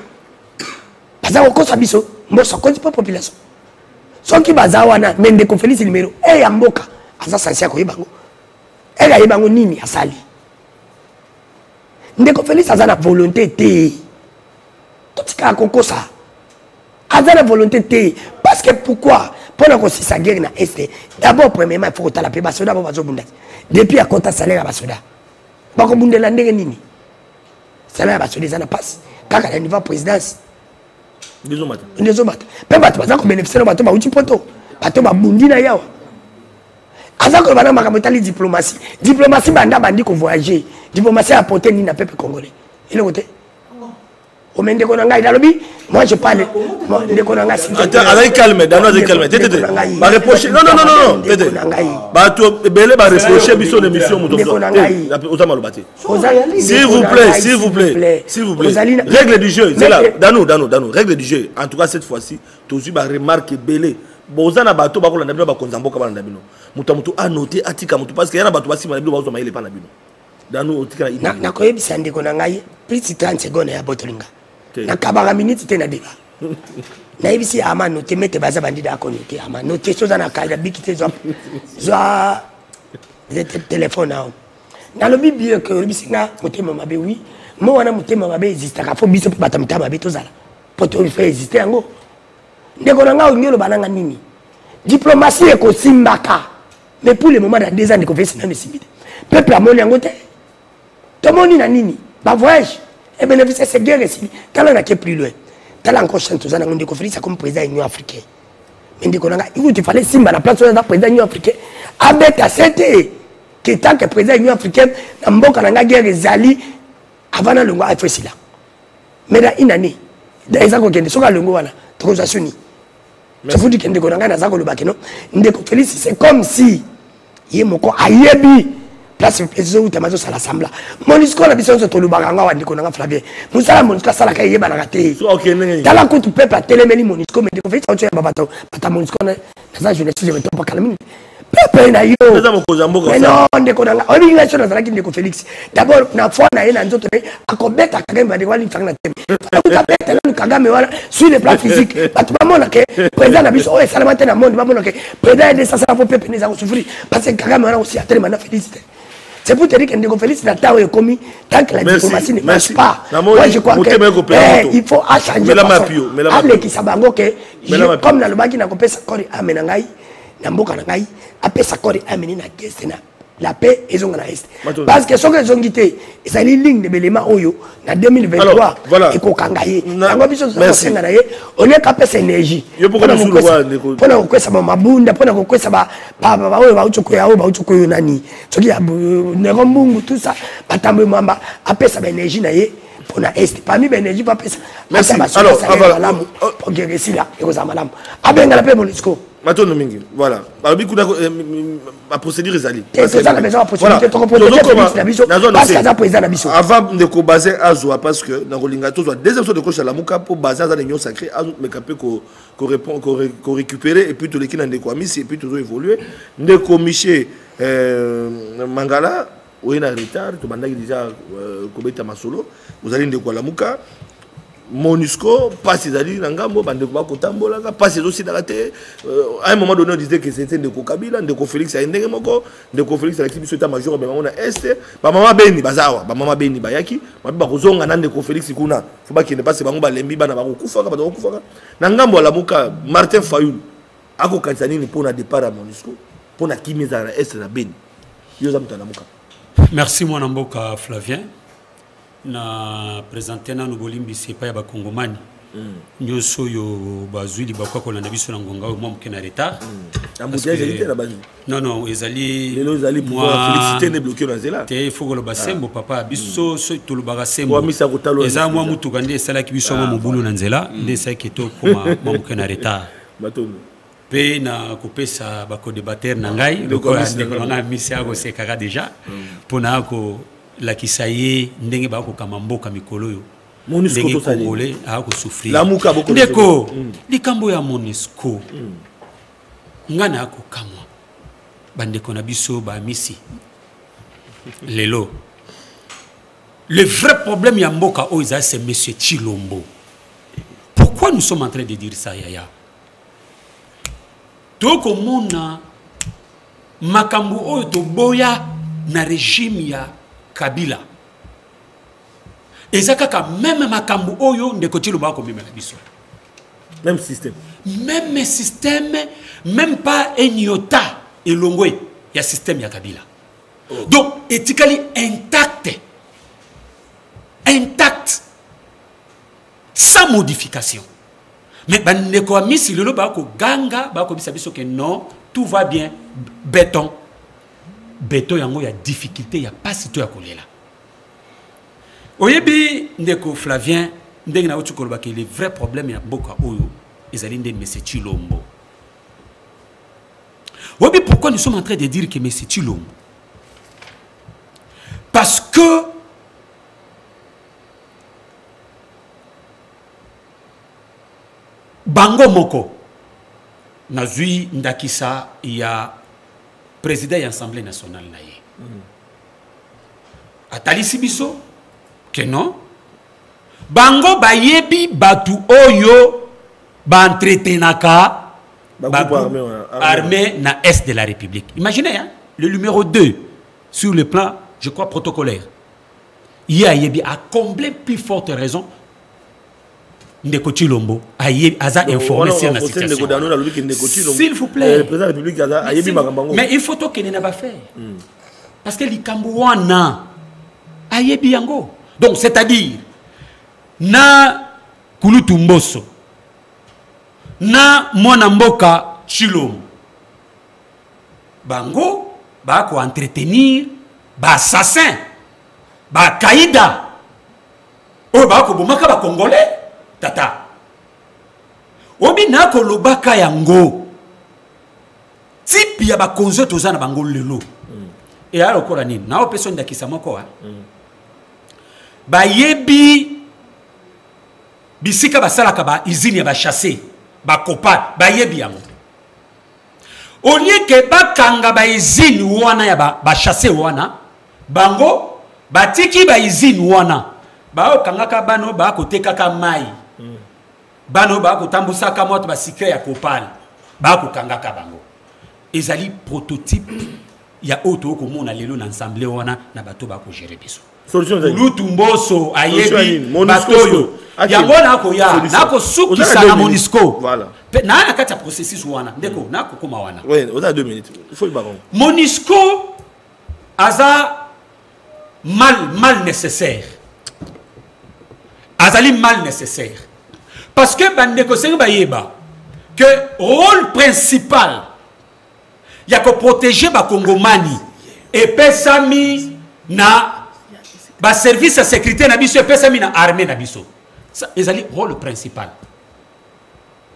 Baza ko kosa biso mbosa ko pas population. Soki baza wana mende ko Félix numéro e ya mboka aza sansia ko yebango. E ga yebango nini asali. Ndeko Félix aza na volonté te. Totika ko kosa. Avec la volonté de parce que pourquoi pour la sa guerre na est d'abord premièrement il faut que la paix basoda pour bazobunda depuis à compte salaire à basoda ba ko bundela ndenge nini salaire basoda ça na passe kaka na niveau présidence ndezomata pe bato baza ko bénéficier bato ba uti poto bato ba bundi na yawa aza ko bana makambo tali diplomatie banda bandi ko voyager diplomatie apporter ni na peuple congolais il est côté au même de Konanga il a lobby moi je parle de Konanga avec calme dans notre calme ba reprocher non ba to belé ba reprocher biso de mission moto ozama lobate s'il vous plaît règle du jeu c'est là dans règle du jeu en tout cas cette fois-ci tous ba remarque belé bozana bato ba kolanda bino ba konzamboka ba landa bino mutu a noté atika mutu parce que yana bato basi malabino bazoma ile pa na bino dans nous otika na koyebisa ndeko na ngai plus 30 secondes ya botolinga na kabara minute te na débat na ibisi ama noté mete baza bandida ko noté ama noté soza na kala biki te zo téléphone na na lobi bien que lobi singa motema mabe oui mo wana motema mabe existe ka fo biso batamta mabe tozala pour te faire exister yango ndeko na nga onyolo bananga nini diplomatie eko simbaka mais pour le moment dans 2 ans de confesse na mesimide peuple amoni yango te tomoni na nini ba voyage et bénéficier c'est guerre ici tala na ke plus loin tala encore chante tozana ngo ndeko Félix comme président de l'Union africaine mais ndeko na nga il fallait simba na place de président de l'Union africaine avec à c'était que tant que président de l'Union africaine na mboka na nga guerre ezali avant na longo afesila mais dans une année dans ezako kende soka longo wana troisième je vous dis que ndeko na nga nazako lo bakeno ndeko Félix c'est comme si ye moko ayebi place président ou tamazo sala sambla monisco na biso to lo bakanga wa ndeko na nga Flavien musala monisco sala ka yeba na kate tala ko tu peuple telemeli monisco mais ndeko Félix tu babato pata monisco na za jeunesse je vais pas calmer peuple na yo mais non ndeko na nga obligation na zalaki ndeko Félix d'abord na foi na ye na nzoto akobeta Kagame de wali fanga na teme akobeta na Kagame wala sur le plan physique batu ba mona ke président na biso o salamate na monde ba mona ke président de ça ça faut peuple neza ko souffrir parce que Kagame wala aussi atele mana félicité. C'est pour te dire que ndeko Félix na tawo est commis tant que la diplomatie ne marche pas. Moi je crois que il faut changer ale ki sabango ke comme na lobaki na kopesa kori amenangai na mboka na ngai apesa kori ameni na geste na la paix ezonga na est parce que soka ezongité ezali ligne de belema oyo na 2023 ekokangaye yango biso senga na ye on est kapesa énergie pona kokwesa mabunda pona kokwesa ba oyo ba uchoko ya oyo ba uchoko yo nani soki ya neko mbungu tout ça batambo mamba apesa ba énergie na ye pona est parmi ba énergie ba pesa merci alors voilà pour guérir là ekoza malamu abenga la paix monisco Matono mingi, voilà. Balobi kuna la procédure ezali. C'est ça la maison la possibilité de reproduire la biso parce que ça président la biso. Avant de ko baser Azwa parce que dans Rolinga tozo deuxième épisode de coach la muka pour baser dans l'union sacrée Azwa mais capé ko répond ko récupérer et puis tout l'équipe ndeko amisi et puis toujours évoluer ndeko Miché Mangala ou en retard to bandaki déjà ko beta masolo vous allez ndeko la muka Monisco passe ezali na ngambo bande ko bakotambola ka passe aussi dans la tête à un moment donné on disait que c'était ndeko Kabila ndeko Félix a ndenge moko ndeko Félix a kibiso ta major ba mama na est ba mama beni bazawa ba mama beni bayaki ba kozonga na ndeko Félix kuna faut ba kende passe bango ba lembi bana ba kokufaka ba kokufaka na ngambo la muka Martin Fayulu ako kanzanini pour na départ à Monisco pour na kimeza na est na beni yo za mutana muka. Merci mon mboka Flavien. Na présenter na nubolimbi c'est pas ya bakongomani nyoso yo bazwili bakwa ko na biso na ngonga o mom kena retard non ezali pouvoir féliciter ne bloquer na zela te faut le basembo papa biso so to le bagasembo eza mwa mutu kande sala ki biso mo mobulu na nzela ndesa ki to koma mom kena retard pe na kopesa bako débatteur na ngai ko na misi ako se kaka déjà pona ko la kisaye ndenge ba ko kamamboka mikolo yo ndenge congolais a ko souffrir ndeko likambo ya Monisco ngana ko kamwa bandeko na biso ba misi lelo le vrai problème ya mboka oiza c'est monsieur Chilombo. Pourquoi nous sommes en train de dire ça yaya toko mona makambo oyo to boya na régime ya Kabila ezaka même makambo oyo ndeko Chilombo ko mema na biso même système même pas enyota elongwe ya système ya Kabila donc ethically intact sans modification mais bandeko amisi lelo ba ko ganga ba ko bisa biso que non tout va bien béton yango ya difficulté ya pas sito ya kolela oyebi ndeko Flavien ndenge na utu koloba que le vrai problème ya mboka oyo ezali nde monsieur Chilombo. Oyebi pourquoi nous sommes en train de dire que monsieur Chilombo parce que bango moko nazui ndakisa ya président de l'Assemblée nationale na ye atalisi biso que non bango bayebi batu oyo ba entretenaka armée na est de la République. Imaginez hein le numéro 2 sur le plan, je crois, protocolaire. Il y a à combler plus forte raison Ndeko Chilombo a informé sur la situation. S'il vous plaît. Mais il faut que ne pas faire. Parce que les Cambouana a yango. Donc, c'est-à-dire, na Kulutumboso, na Monamboka Chilombo, bango, ba ko entretenir, ba assassin, ba kaïda, ou ba ko bomaka ba congolais. Tata obi na ko lobaka yango tipi ya ba konzo tozana bango lelo et alors ko nini na opeso ndakisa moko ba yebi bisika basalaka ba izini ya ba chasser ba kopa ba yebi yango au lieu que bakanga ba izini wana ya ba chasser wana bango batiki ba izini wana ba okangaka bano ba kotekaka mai bano ba ko tambusaka moto ba secret ya kopal ba ko kangaka bango ezali prototype ya auto ko mona lelo na ensemble wana na bato ba ko gérer biso solution lutumboso ayebi batoyo ya bona ko ya na ko sukisa na Monisco voilà na kati ya processus wana ndeko na ko koma wana oui on a 2 minutes il faut le baron Monisco aza mal nécessaire azali mal nécessaire. Parce que Bandeko Sengabayeba, que rôle principal, il y a que protéger les Congomani et pesami na ba service de sécurité na biso et pesami na armée na biso. Ça c'est le rôle principal.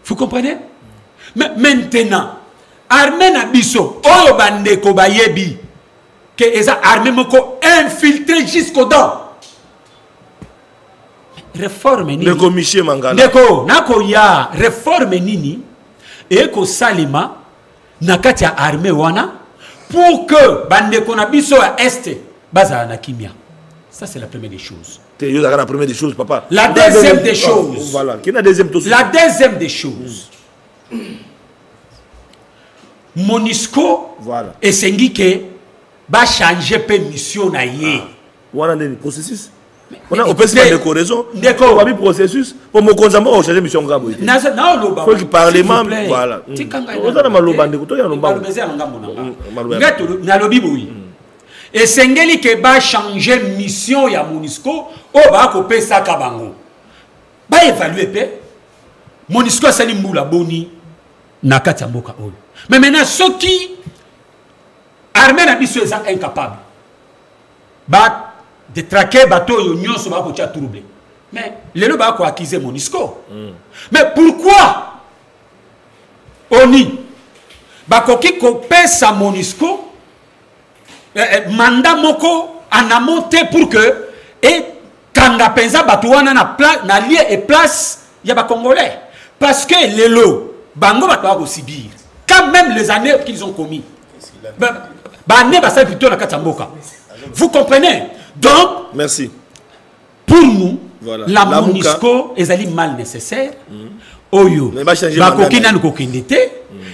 Vous comprenez? Mais maintenant, armée na biso, oyo Bandeko Bayebi, que eza armée moko infiltré jusqu'au dents. Réforme nini Ndeko Michel Mangala Ndeko nako ya réforme nini eko salima nakati ya armée wana pour que bandeko na biso ya est baza na kimia. Ça c'est la première des choses. La première des choses papa. La deuxième des choses. Voilà, qui est la deuxième chose. La deuxième des choses. Monisco voilà. Et Sengike ba changer pe mission na ye. Wana ndeni processus. On a opéré des raisons. On a mis processus pour me consommer au changer mission grave. Faut que parlement voilà. On a maloba ndeko to ya lomba. Na lobi boyi. Et Sengeli ke ba changer mission ya Monisco o ba ko pesa ka bango. Ba évaluer pe Monisco sali mbula boni na kati ya mboka oyo. Mais maintenant ceux qui armée na biso est incapable. Ba de traquer bateau union sur ba troublé. Mais les ba ko accuser Monisco. Mais pourquoi oni ba ko ki ko pesa Monisco mandat moko en monté pour que et kanga penza bato wana na lieu et place ya ba congolais parce que les lots bango bato ba Sibir quand même les années qu'ils ont commis ba ne ba ça plutôt na katamboka. Vous comprenez? Donc merci pour nous voilà. La Monisco est mal nécessaire oyo ba kokina no kokindete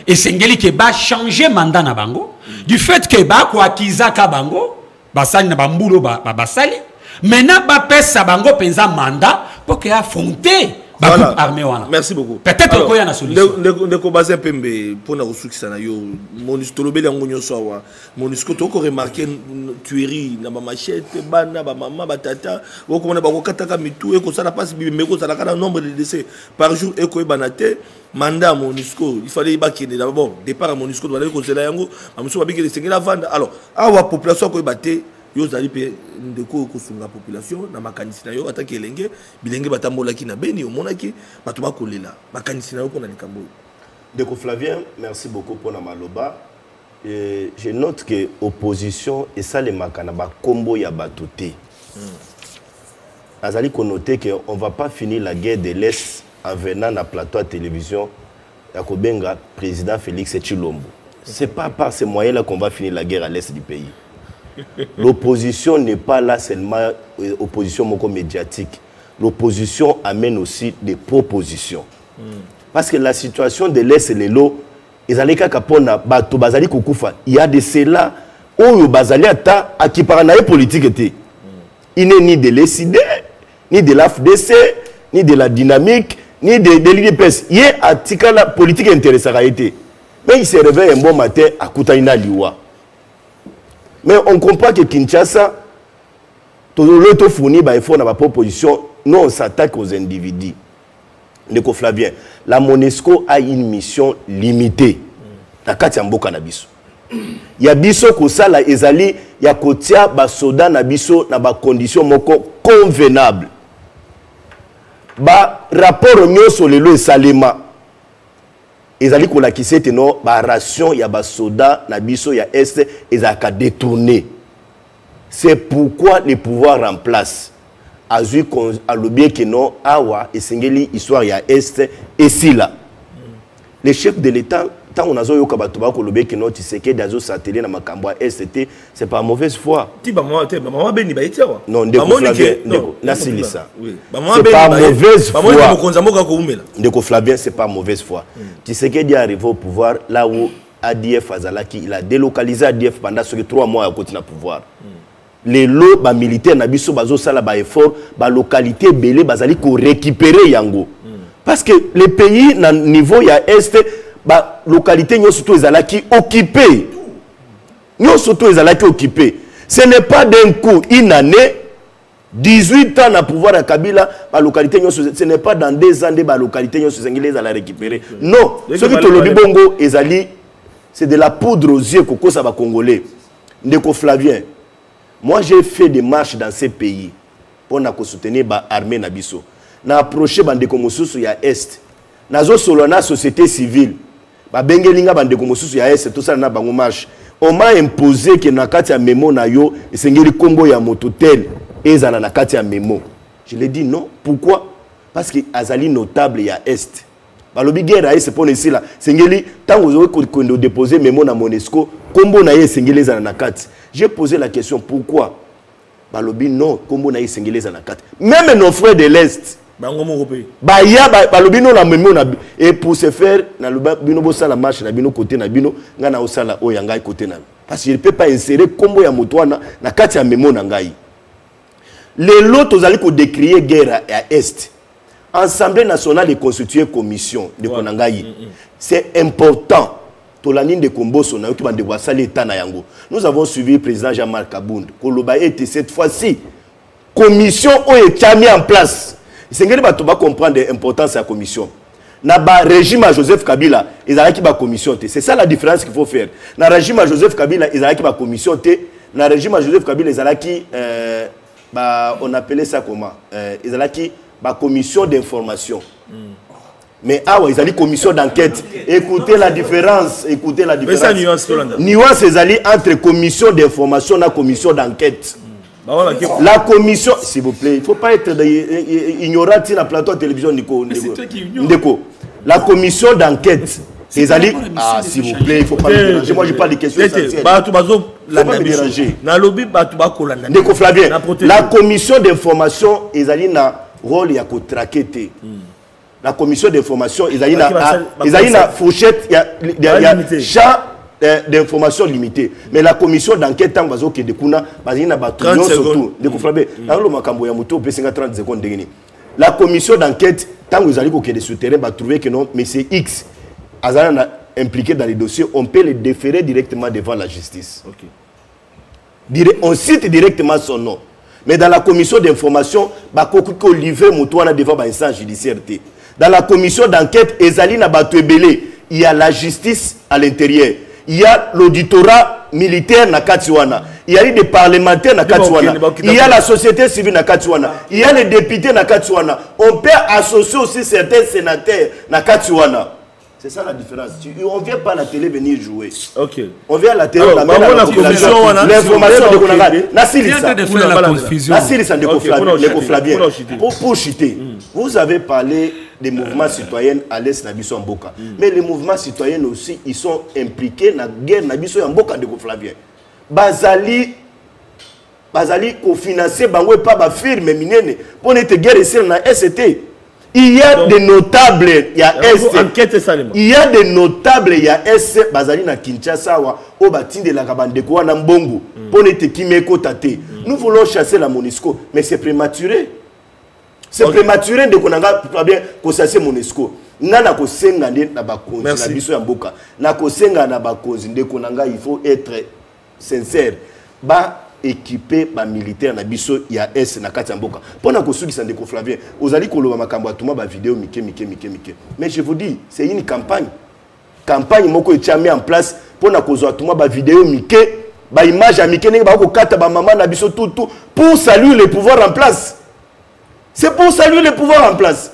et sengeli ke ba changer mandat na bango du fait que ba ko akiza ka bango basali na bambulo basali maintenant ba pesa bango penza mandat pour que affronter ba voilà. Armée wana. Merci beaucoup. Peut-être ko ya na solution. Ndeko baza pembe pona usukisa na yo Monisco lobeli yango nyoso wa Monisco to ko remarquer tuerie na ba machette bana ba mama ba tata wo ko mona ba ko kataka mitu e ko sala passe bimbe ko sala kana nombre de décès par jour e ko e banate mandat Monisco il fallait ba kende d'abord départ à Monisco doit aller ko sala yango amuso ba bikele sengela vanda alors awa population ko e baté yo zali pe ndeko ko sunga population na makanisi na yo ataki elenge bilenge batambola ki na beni omonaki bato bakolela makanisi na yo pona likambo. Ndeko Flavien, merci beaucoup pour na maloba. Et je note que opposition et ça les makana ba combo ya batoté. Azali ko noter que on va pas finir la guerre de l'Est en venant na plateau à télévision ya ko benga président Félix Tshilombo. C'est pas par ces moyens là qu'on va finir la guerre à l'Est du pays. L'opposition n'est pas là seulement opposition médiatique. L'opposition amène aussi des propositions. Parce que la situation de l'Est et de l'eau, il y a de cela, oyo bazali ata akipara na politique était. Il n'est ni de l'ECD, ni de l'AFDC, ni de la dynamique, ni de l'IDPS. Il est à la politique intéressante. Mais il se réveille un bon matin à Koutaïna Liwa. Mais on comprend que Kinshasa, tout le temps fourni, il faut dans la proposition, non, on s'attaque aux individus. Ndeko Flavien, la Monesco a une mission limitée. Na kati ya mboka na biso. Ya biso kosala ezali ya kotia ba soda na biso na ba condition moko convenable. Ba rapport nyoso lelo esalema. Ezali kolakisa ete no ba ration ya ba soda na biso ya est ezaka détourné. C'est pourquoi le pouvoir en place a vu à l'objet que non awa esengeli histoire ya est et si là. Les chefs de l'État tant on a zo yoka bato ba ko lobé que non Tshisekedi azo satellé na makambo ya ST, c'est pas mauvaise foi. Ti ba maman beni ba etia wa. Non, ndeko Flavien, na silisa. C'est pas mauvaise foi. Maman mokonza moka ko umela. Ndeko Flavien, c'est pas mauvaise foi. Tshisekedi est arrivé au pouvoir là où ADF Azalaki, il a délocalisé ADF pendant 3 mois à côté na pouvoir. Les lots ba militaires na biso bazo sala ba effort ba localité belé bazali ko récupérer yango. Parce que les pays na niveau ya est ba localité nyo surtout ezalaki occupé. Nyo surtout ezalaki occupé. Ce n'est pas d'un coup une année 18 ans na pouvoir à Kabila ba localité nyo ce n'est pas dans 2 ans de ba localité nyo sengeli ezala récupérer. Non, ce qui tolobi bongo ezali c'est de la poudre aux yeux koko ça ba congolais. Ndeko Flavien. Moi j'ai fait des marches dans ces pays pour soutenir l'armée Nabiso. Na approché bandeko mosusu ya est. Nazo solo na société civile. Ba bengelinga bandeko mosusu ya est tout ça na bango marche. On m'a imposé que na kati ya memo na yo esengeli kombo ya mototel ezana na kati ya memo. Je lui ai dit non. Pourquoi? Parce que azali notable ya est. Balobi guerre à est pour ici là. Sengeli tant vous avez qu'on déposer memo na Monesco kombo na ye esengeli ezana na kati. J'ai posé la question pourquoi? Balobi non, kombo na isengeli za na kati. Même nos frères de l'Est. Bangomo européen. Ba ya balobi non la memo na et pour se faire na loba bino bo sala marche na bino côté na bino nga na osala o yanga côté na. Parce qu'il ne peut pas insérer kombo ya mutwana na kati ya memo na ngai. Les lots ozali ko décrier guerre à est. Assemblée nationale est constituée commission de Konangayi. C'est important. Nous avons suivi le président Jean-Marc Kabound. Koloba était cette fois-ci commission qui a mis en place. C'est que tu vas comprendre l'importance de la commission. Dans le régime à Joseph Kabila, ils ont une commission. C'est ça la différence qu'il faut faire. Dans le régime à Joseph Kabila, ils ont une commission. Dans le régime à Joseph Kabila, ils ont on appelait ça comment? Ils ont une commission d'information. Mais ah ouais, ils ont une commission d'enquête. Écoutez la différence. Écoutez la différence. Mais ça, nuance, ils ont entre commission d'information et commission d'enquête. La commission, s'il vous plaît, il ne faut pas être ignorant sur la plateau de télévision. Ndeko. La commission d'enquête. Ils ont dit, ah s'il vous plaît, il ne faut pas me déranger. Moi je parle des questions essentielles. Il ne faut pas me déranger. Ndeko Flavien, la commission d'information, ils ont dit, rôle il y a qu'au traquer. La commission d'information, ils ont une fourchette, il y a champ d'information limité. Mais la commission d'enquête, tant que de Kuna, il y a surtout. La commission d'enquête, tant que vous allez sur le terrain, va trouver que non, mais c'est X. Impliqué dans les dossiers, on peut les déférer directement devant la justice. On cite directement son nom. Mais dans la commission d'information, il livre devant l'instance judiciaire. Dans la commission d'enquête, il y a la justice à l'intérieur. Il y a l'auditorat militaire na Katiwana. Il y a des parlementaires na Katiwana. Il y a la société civile na Katiwana. Il y a les députés na Katiwana. On peut associer aussi certains sénateurs na Katiwana. C'est ça la différence. On ne vient pas à la télé venir jouer. Ok. On vient à la télé, on amène la population. L'information de Konanga. Nassir pour chuter. Vous avez parlé des mouvements citoyens à l'Est Nabiso Mboka. Mais les mouvements citoyens aussi, ils sont impliqués dans la guerre Nabiso Mboka de Flavien. Bazali ko financer bangwe pas ba firme minene pour cette guerre ici na ST. Il y a des notables, il y a S. Il y a des notables, il y a S. Bazali na Kinshasa wa o batinde la kabandeko na mbongo. Pour ne te kimeko tate. Nous voulons chasser la MONUSCO, mais c'est prématuré. C'est prématuré de konanga bien ko chasser MONUSCO. Nana ko senga na bakonzi na biso ya mboka. Na ko senga na bakonzi de konanga, il faut être sincère. Ba équipé ba militaire na biso ya S na kati ya mboka. Pona ko sukisa ndeko Flavien, ozali koloba makambo atuma ba vidéo mike. Mais je vous dis, c'est une campagne. Campagne moko etia mis en place pona ko zo atuma ba vidéo mike, ba image ya mike ndenge ba ko kata ba maman na biso tout pour saluer le pouvoir en place. C'est pour saluer le pouvoir en place.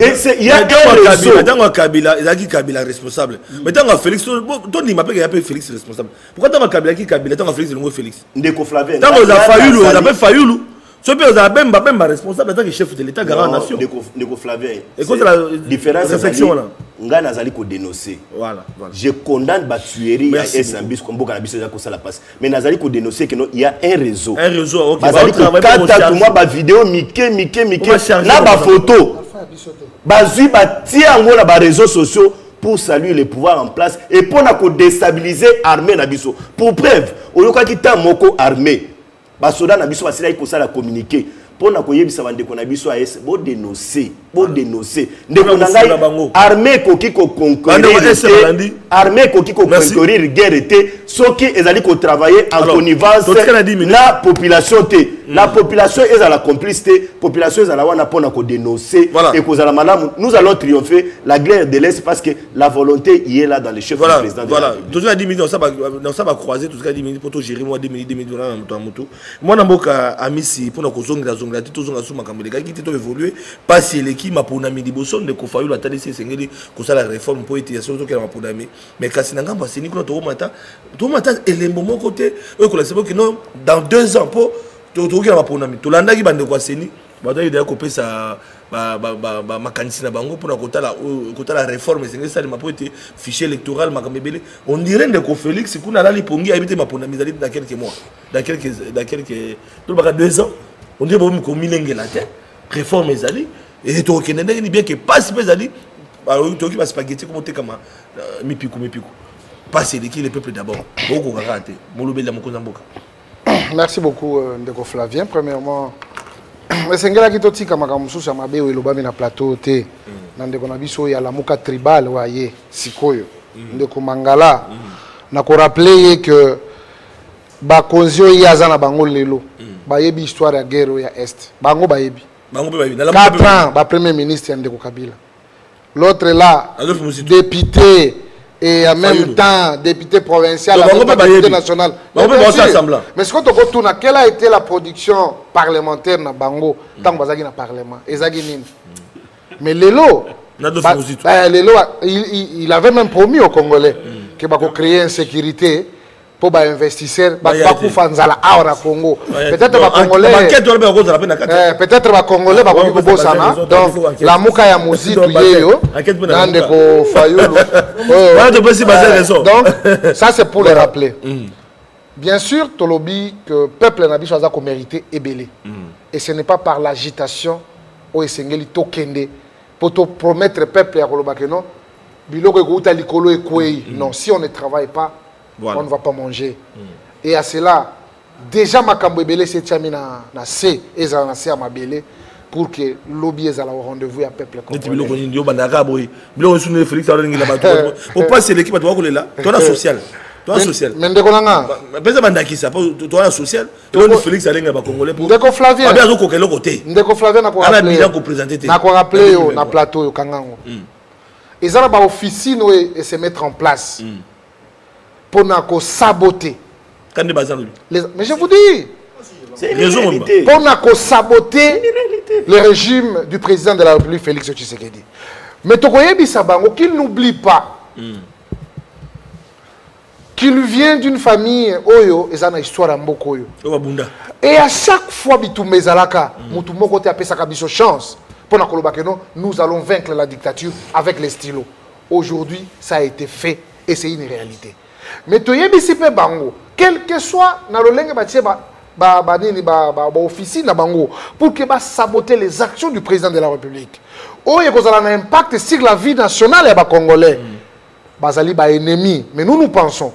Et il y a un réseau. Dans Kabila, il y a qui Kabila responsable. Mais dans Félix, Tony m'appelle Félix responsable. Pourquoi dans Kabila qui Kabila, dans Félix, le mot Félix. Ndeko Flavien. Dans on a Fayoulou, on appelle Fayoulou. Ce pays on a même responsable en tant que chef de l'État garant nation. Ndeko Flavien. Et quoi la différence réflexion là? Nga nazali ko dénoncer. Voilà. Je condamne ba tuerie à SMBis comme boka na biso za ko sala passe. Mais nazali ko dénoncer que non, il y a un réseau. Un réseau OK. Bazali ko kata tout moi ba vidéo mike na ba photo. Bazui bati ango na ba réseaux sociaux pour saluer les pouvoirs en place et pour na ko déstabiliser armée na biso. Pour preuve, oyoka kita moko armée. Ba soda na biso basila ko sala communiquer. Pour na ko yebisa bande ko na biso AS bo dénoncer. Ndeko na ngai armée koki ko conquérir. Armée koki ko conquérir guerre était soki ezali ko travailler en connivence la population té. La population est à la complicité, population est à la wana pona ko dénoncer et ko za la malamu. Nous allons triompher la guerre de l'Est parce que la volonté y est là dans les chefs du président. Voilà, tout ça 10 minutes on ça va croiser tout ça 10 minutes pour to gérer moi 2 minutes dans moto. Moi na mboka amisi pona ko zonga to zonga suma kamele ka kiti to évoluer passer l'équipe mapona mi liboso de ko fayu la tali sengeli ko sala réforme pour été surtout que mapona mi mais kasi na ngamba sini ko to mata elembo mon côté eux ko la c'est que non dans 2 ans pour toki na maponami tolanda ki bande kwa seni bato ya kopesa makanisi na bango pour kotala réforme sengeli ça ma poete fichier électoral makambebele on dirait ndeko Félix kuna lali pongi habité maponami zali dans quelques mois dans quelques tout baka 2 ans on dirait bon ko milenge la tête réforme ezali et to kenende ni bien que passe ezali toki ba spaghetti comme kama mipiku passer l'équipe le peuple d'abord boko karate molobela mokonza mboka. Merci beaucoup, Ndeko Flavien. Premièrement, Sengela qui toti kama kamususa mabe we lobami na plateau te. Na ndeko na biso ya la muka tribal wa ye sikoyo. Ndeko Mangala. Na ko rappeler que ba konzio yaza na bango lelo. Ba yebi histoire ya guerre ya Est. Bango ba yebi. 4 ans ba premier ministre ya Ndeko Kabila. L'autre là député et en même temps député provincial, député national. Mais ce que tu retournes, quelle a été la production parlementaire dans Bango tant que dans le Parlement? Mais Lelo, il avait même promis aux Congolais qu'il va créer une sécurité pour les investisseurs, Congo. Peut-être les Congolais, peut-être les Congolais, donc la mouka ya musique, donc ça c'est pour les rappeler. Bien sûr, Tolobi, que le peuple n'a pas mérité et belé. Et ce n'est pas par l'agitation ou Esengeli Tokende pour te promettre au peuple à Kolobakeno, non, si on ne travaille pas, on ne va pas manger. Et à cela, déjà ma Kambouébélé s'est mis na C et ça na C à ma belé pour que lobby est à la rendez-vous à peuple congolais. Pour passer l'équipe à toi là, toi social. Toi social. Mais ndeko nanga. Pesa bandaki ça toi social. Toi Félix alenga ba congolais pour. Ndeko Flavien. Abi azo kokelo côté. Ndeko Flavien na ko rappeler. Ana bilan ko présenter. Na ko rappeler yo na plateau yo kangango. Ils ont ba officine et se mettre en place. Pour nous saboter. Mais je vous dis, pour nous saboter le régime du président de la République, Félix Tshisekedi. Mais Tokoye Bissabango, qu'il n'oublie pas qu'il vient d'une famille Oyo, et ça a une histoire à Mbokoyo. Et à chaque fois, Bitoumé Zalaka, Moutoumoko te appelle sa kabiso chance. Pour nous allons vaincre la dictature avec les stylos. Aujourd'hui, ça a été fait et c'est une réalité. Mais tu y es bango, quel que soit dans le langue officine na bango pour que saboter les actions du président de la République. Oh, il y a un impact sur la vie nationale des Congolais. Bazali ba ennemi. Mais nous pensons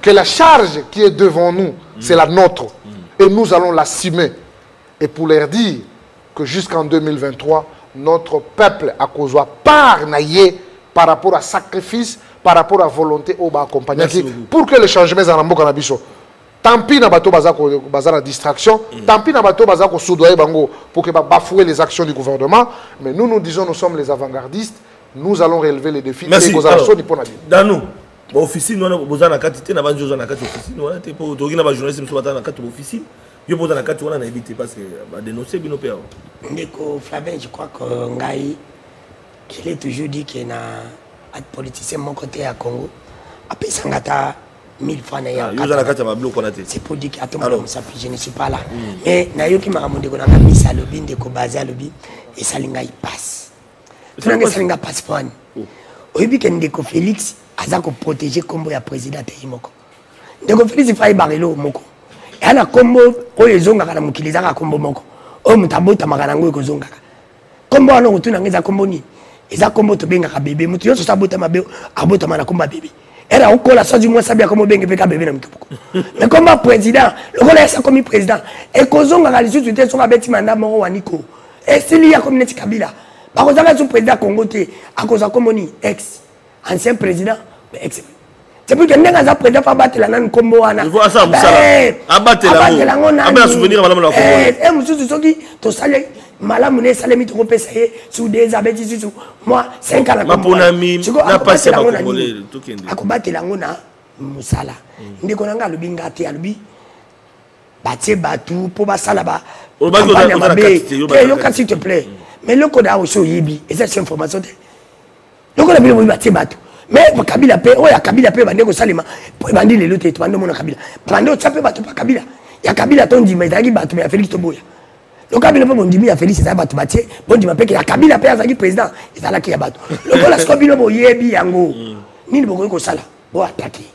que la charge qui est devant nous, c'est la nôtre. Et nous allons l'assumer. Et pour leur dire que jusqu'en 2023, notre peuple a causé par naïe par rapport à sacrifice, par rapport à volonté au bas accompagner pour que les changements en Ambo Canabiso. Tant pis na bateau bazar distraction, tant pis na bateau bazar ko soudoyer bango pour que bafouer les actions du gouvernement, mais nous disons nous sommes les avant-gardistes, nous allons relever les défis. Merci. Dans nous, officine nous besoin na quantité na banjo na quantité officine, on te pour toki na ba journaliste nous battre na quantité officine. Yo besoin na quantité on a évité parce que ba dénoncer bino père. Ndeko Flavien, je crois que ngai qu'il est toujours dit qu'il na politicien mon côté à Congo. Après sangata 1000 francs c'est pour dire que je ne suis pas là. Mais nayoki maramonde ko nanga misa lobi ndeko baza lobi et salinga il passe. Tunanga salinga passe pour ani. Oyebi ke ndeko Félix aza ko protéger kombo ya président Teyimoko. Ndeko Félix il faille barelo moko. Et ana kombo oyo zonga kana mukiliza ka kombo moko. O mutabota makana ngo ekozonga. Kombo ano kutuna ngeza kombo ni. Eza kombo to benga ka bébé mutu yo so sabota mabe abota mana komba bébé. Elle a encore la sorte du moins sabia comme bien que bébé n'aime beaucoup. Mais comme président, le rôle est comme président. Et Kozonga a les autres sont avec Timanda Moro Waniko. Et s'il y a comme Neti Kabila. Par contre, le président Congo, à cause de Komoni, ex, ancien président, ex. C'est pour que nous avons président pour abattre la nane Kombo Ana. Il faut ça, abattre la nane. Abattre souvenir à la et monsieur Soki, tu salé. Malamune salemi to pesa ye sous des abeti sous moi 5 ans la maponami na passé ba Congolais to kende akobate lango na musala ndeko nanga lobinga te alubi batie batu po basala ba o ba yo ka s'il te plaît mais le code a aussi yibi et cette information le code a batie batu mais Kabila pe o ya Kabila pe bandeko salima po bandi le lote to bando mona Kabila bando tsape batu pa Kabila ya Kabila tondi mais dagi batu ya Félix Toboya. Le Kabila peut dire à Félix, c'est un bateau bâti. Bon, tu m'appelles que la Kabila peut être président. Et ça là qui a battu. Le Kola Skobino, bon, yebi yango. Ni le Bogo Sala. Bon, attaquer.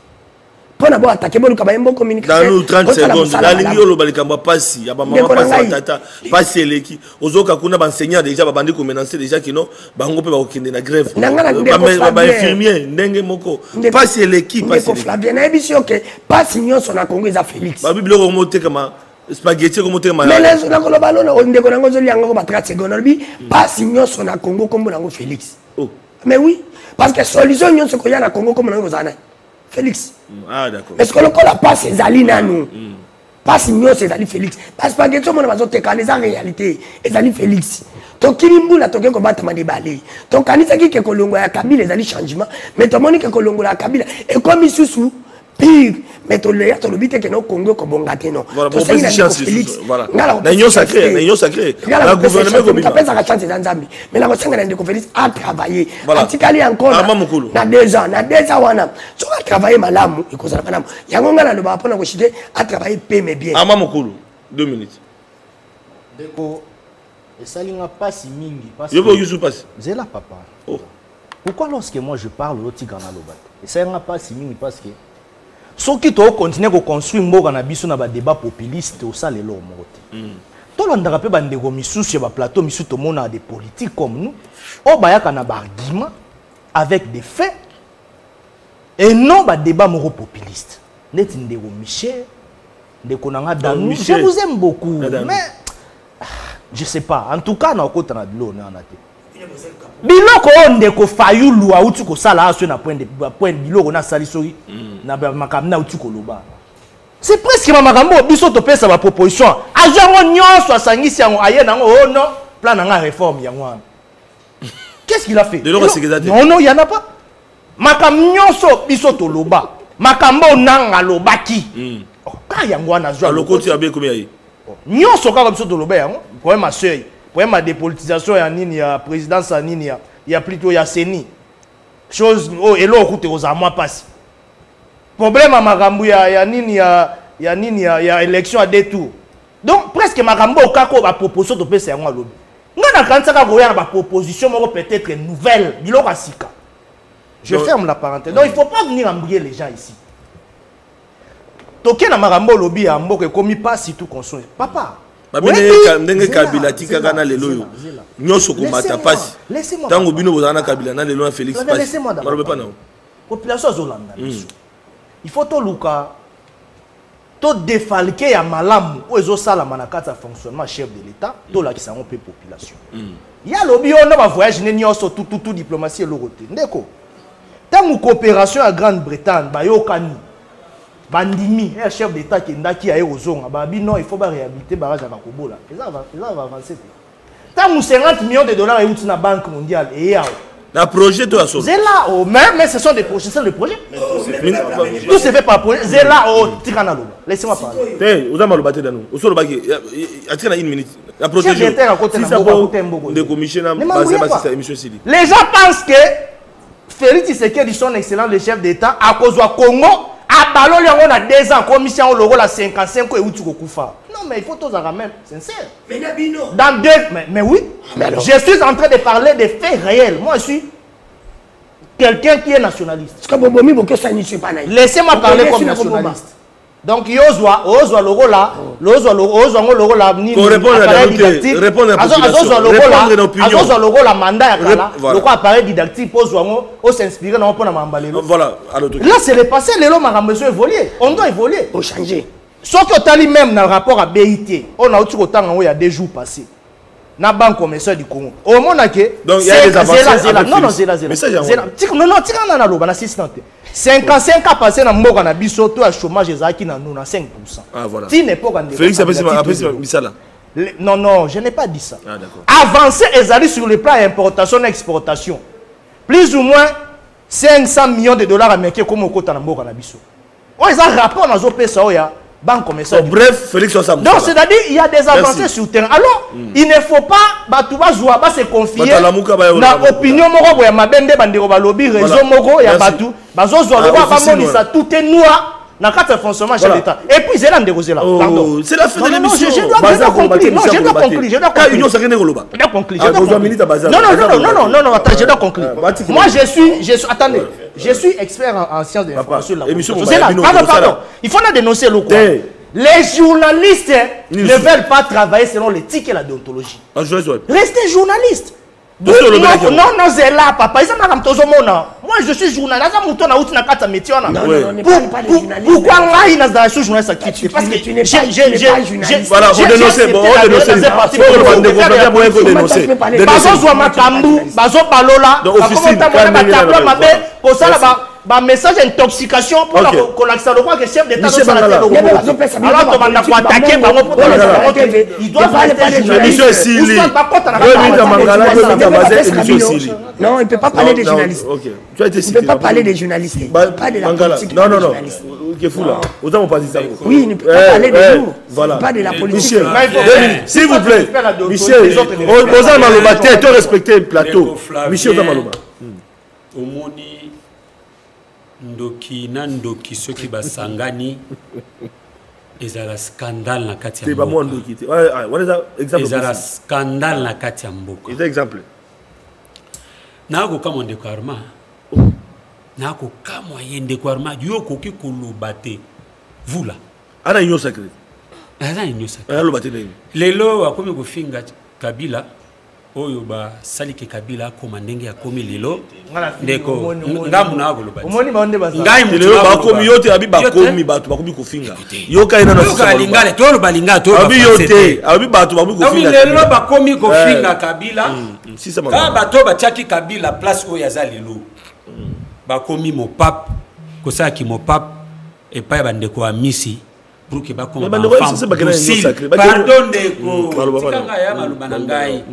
Pour d'abord attaquer, bon, le bon communication. Dans nous 30 secondes, la ligne au Balikamba passe. Il y a maman passe tata. Passe l'équipe. Aux autres, qu'on a enseigné déjà, bandi qu'on menace déjà qui non, bango peut pas qu'il na grève. Ba infirmier, ndenge moko. Passe l'équipe. Passe Flavien, na émission que passe Nyon son a Congo à Félix. Ba bible remonter comme spaghetti comme tu mais les on a colobalo on ndeko nango zoli yango ba 30 secondes bi pas signon son na Congo comme nango Félix. Mais oui parce que solution nyon se ko ya na Congo comme nango zana Félix. Ah d'accord. Est-ce que le col a pas ses ali nanu pas signon ses ali Félix parce que spaghetti mon bazo te kanisa réalité les ali Félix to kilimbu la toke ko batama de balé to kanisa ki ke kolongo ya Kabila les ali changement mais to moni ke kolongo la Kabila et comme isusu pire mais to le yato lobite que no Congo ko bongate non to c'est une chance voilà n'ayons sacré la gouvernement comme ça ça chance dans Zambie mais la ressenga na ndeko Félix a travaillé atikali encore na 2 ans wana so a travailler malamu ikozala malamu yango ngala lo ba pona ko shite a travailler peu mais bien ama mukulu 2 minutes ndeko esalinga pasi mingi pasi yo yusu pasi zela papa pourquoi lorsque moi je parle au tigana lobat esalinga pasi mingi parce que ceux qui doivent continuer à construire un débat populiste au sein de l'homme. Tout le monde a fait des commissions sur le plateau, mais tout le monde a des politiques comme nous. On a un argument avec des faits et non un débat populiste. Net ndeko Michel, ndeko nanga Danou. Je vous aime beaucoup, mais je sais pas. En tout cas, na okota na bilo na té. Biloko ndeko Fayulu auti ko sala aso na point biloko na sali sori na makamna auti ko loba. C'est presque ma makambo biso to pesa ba proposition. Ajango nyonso asangisi yango aye nango oh non plan na réforme yango. Qu'est-ce qu'il a fait? Non non, il y en a pas. Makam nyonso biso to loba. Makambo nanga lobaki. Ka yango na zo lokoti abe combien yi? Nyonso ka biso to loba yango. Pour ma sœur problème de dépolitisation, il y a présidence, il y a plutôt il y a CENI. Chose, oh, et là, écoutez, aux amours passe. Problème à Magambo, il y a élection à 2 tours. Donc, presque Magambo, au cas où on va proposer de passer à un lobby. Nous, quand ça va une proposition, peut-être nouvelle, je ferme la parenthèse. Donc, il ne faut pas venir embrouiller les gens ici. Donc, il y a Magambo lobby à Mboke, comme il passe, tout construit. Papa. ndenge Kabila tika kana lelo yo nyoso ko mata pasi tango bino bozana Kabila na lelo na Félix pasi laissez-moi d'abord population azolanda il faut to luka to défalquer ya malamu o ezosala manakata fonctionnement chef de l'état to la kisango pe population ya lobi on va voyage ne nyoso tout diplomatie loroté ndeko tango coopération à Grande-Bretagne ba yokani bandimi un chef d'état qui ndaki aye ozonga ba bi non il faut ba réhabiliter barrage à Kobola ça va avancer tango 50 millions de dollars et na banque mondiale et ya la projet to aso zela o mais ce sont des projets, c'est le projet tout se fait par projet zela o tikana lo laissez-moi parler vous avez mal battu dans nous osolo baki atika une minute la projet si ça de commissionnaire basé sur émission Sili les gens pensent que Félix Tshisekedi son excellent le chef d'état à cause du Congo à ballon on a 2 ans commission au logo la 55 et où tu kufa non mais il faut tous en même sincère dans 2 mais oui je suis en train de parler des faits réels moi je suis quelqu'un qui est nationaliste laissez-moi parler comme nationaliste donc yozwa logo là logo là ni répondre à la population azozwa logo la mandat ya kala logo appareil didactique pose wango o s'inspirer na pona mambalelo voilà là c'est le passé lelo makambo so évoluer on doit évoluer pour changer ce que tali même dans rapport à BIT on a outi ko tanga il y a 2 jours passés na banque commerciale du Congo au monde que donc il y a des avancées non zela non tika na loba na 55 ans passé na mboka na biso to a chômage ezaki na nous na 5%. Ah voilà. Ti n'est pas quand Félix après misala. Non, je n'ai pas dit ça. Ah d'accord. Avancer ezali sur le plan importation et exportation. Plus ou moins 500 millions de dollars américains comme au kota na mboka na biso. On les a rapport dans zo pesa oya banque commerciale. Bref, Félix Ossa. Donc c'est-à-dire il y a des avancées sur terrain. Alors, il ne faut pas batuba joua ba se confier na opinion moko boya mabende bandeko ba lobby réseau moko ya batu bazo zoa lo ba monisa tout est noir na carte fonctionnement chef d'état. Et puis c'est là ndeko là. Pardon. C'est la fin de l'émission. Je dois conclure. Non, je dois conclure. Je dois conclure. Union sacrée ngoloba. Je dois conclure. Non, attends, je dois conclure. Moi je suis attendez, je suis expert en sciences de l'information là. C'est là. Pardon. Il faut la dénoncer le quoi. Les journalistes ne veulent pas travailler selon l'éthique et la déontologie. Restez journaliste. Non, c'est là, papa. Moi, je suis journaliste. Pourquoi je suis journaliste? Parce que tu n'es pas journaliste. Voilà, on dénonce. Bah message d'intoxication pour la quoi que chef d'état doit s'arrêter le gouvernement. Alors on a attaquer il doit parler l'émission est Sili. Non, il ne peut pas parler des journalistes. Il ne peut pas parler des journalistes. Pas de la politique. Non. Qui est fou là. Autant on passe ça. Oui, il ne peut pas parler de nous. Voilà. Pas de la politique. S'il vous plaît. Michel, Ozan Maloba, tu respecter le plateau. Michel Ozan Maloba. Omoni ndoki na ndoki soki basangani ezala scandale na kati ya mboka. Ezala scandale na kati ya mboka. C'est exemple. Nako kama ndeko Arma. Nako kama yende kwa Arma yo koki koloba te. Vula. Ana union sacrée. Ana union sacrée. Ana loba te nini. Lelo akomi kofinga Kabila. Oyo ba salike Kabila koma ndenge ya komi lelo ndeko ngamu na akoloba ngai lelo ba komi yote abi ba komi batu ba komi kofinga yoka ina na sisa lingale tolo balinga to abi yote abi batu ba komi kofinga lelo ba komi kofinga Kabila sisa ba bato ba chaki Kabila place oyo ya lelo ba komi mo pap ko saki mo pap et pa ba ndeko a misi pour que ba koma pardon ndeko tikanga ya maluba na ngai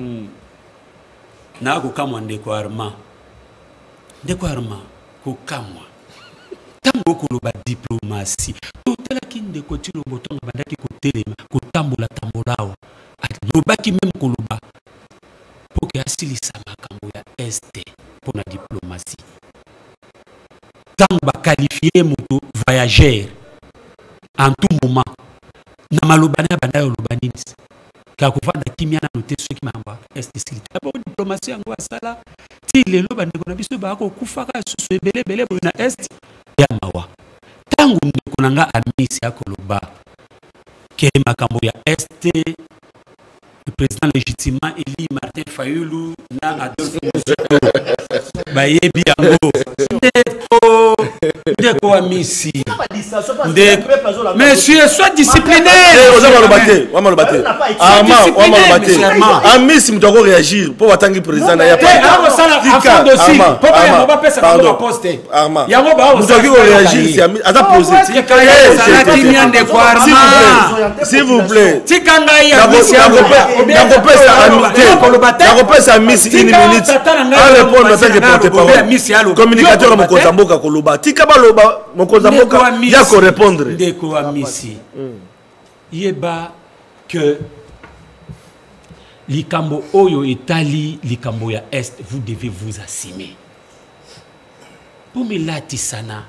na kukamwa ndeko Arma kukamwa tango koloba diplomatie totala kindeko Tshilombo tonga bandaki kotelema kotambola tambolawa lobaki même koloba poke asilisa makambo ya este pona diplomatie tango baqualifier moto voyageur en tout moment na maloba na banda yo loba nini kakufanda kimia na note soki mamba est abo diplomatie yango asala ti lelo bandeko na biso ba ko kufaka susu ebele na est ya mawa tangu ndeko nanga amisi akoloba ke makambo ya est président légitimement élu Martin Fayulu na Adolphe Muzito bayebi yango ndeko wa misi monsieur soit discipliné Miss mtoko réagir pour attendre président na ya afin dossier pour pas va passer par la poste yango ba mtoko réagir ata poser s'il vous plaît tikanga ya misi nakopesa Miss une minute à répondre à ce que porte-parole communicateur mokonza mboka koloba tika baloba mokonza mboka ya ko répondre ndeko wa misi yeba que likambo oyo etali likambo ya est vous devez vous assumer pour milati sana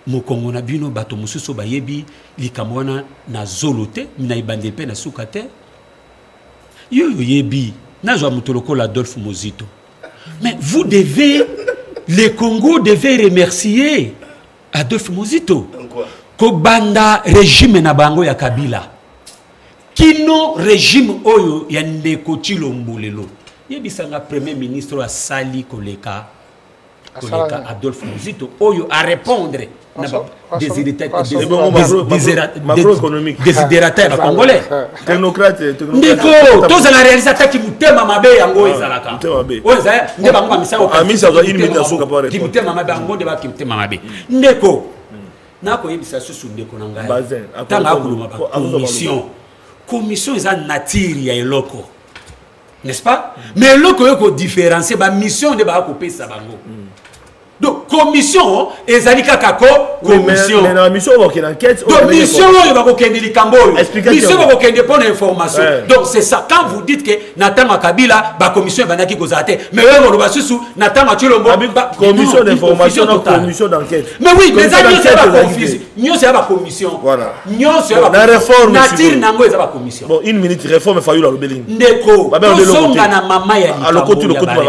mokongo na bino bato mususu bayebi likambo wana na zolote na ibande pe na sukate yo yebi nazwa mutoloko la Adolphe Muzito mais vous devez le Congo devait remercier Adolphe Muzito ko banda régime na bango ya Kabila kino régime oyo ya ndeko Tshilombo lelo yebisanga premier ministre wa sali koleka Adolphe Muzito oyo a répondre désidérataire ba congolais technocrate ndeko toza na réalisateur ki mutema mabe yango ezalaka oza nde bango amisa ko amisa zo une minute asuka pa ki mutema mabe yango nde ba ki mutema mabe ndeko nako yebisa susu ndeko na ngai tanga akuluma ba commission eza nature ya eloko n'est-ce pas mais eloko yoko différencier ba mission nde ba ko pesa bango. Donc commission ezali kaka ko commission mais la mission va enquête donc mission oyo ba ko kende likambo mission ba ko kende pour information donc c'est ça quand vous dites que natanga Kabila ba commission banaki kozate mais wewe lo basusu natanga Tshilombo commission d'information donc commission d'enquête mais oui mais ça c'est pas confus nyo c'est pas commission voilà nyo c'est pas la réforme nature nango c'est pas commission bon une minute réforme fayu la lobeling ndeko songa na mama ya likambo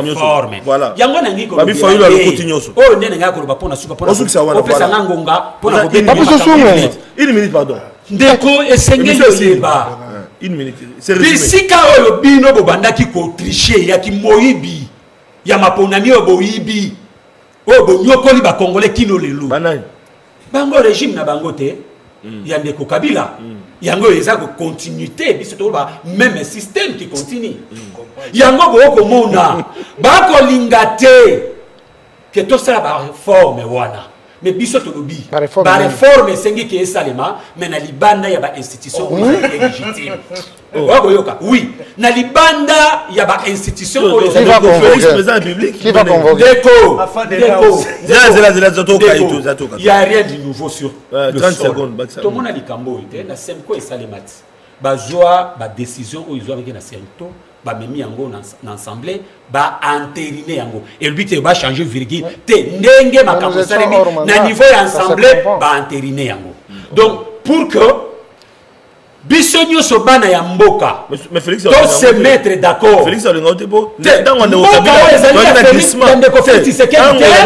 voilà yango nangi ko babi fayu la lokoti nyoso oh nene ngako ba pona suka pona opesa ngonga pona ko beni une minute pardon ndeko esengeli yeba une minute c'est résumé bisika oyo bino bobandaki ko tricher ya ki moyibi ya maponami oyo boyibi oyo bonyokoli ba congolais kino lelo banani bango régime na bango te ya ndeko Kabila yango eza ko continuité biso to ba même système qui continue yango boko mona ba ko lingate que tout ça va réforme wana mais biso to lobi ba réforme sengi ke salema mais na libanda ya ba institution légitime wako yoka oui na libanda ya ba institution président public qui va convoquer Deko il y a rien de nouveau sur 30 secondes tout monde a likambo ite na semko e salemati ba joie ba décision o izo avec na semto ba memi yango na assemblée ba entériner yango et lui te ba changer virgule te ndenge makambo salemi na niveau ya assemblée ba entériner yango donc pour que Bissonio Sobana ya mboka mais Félix doit se mettre d'accord. Félix Olingotepo dans on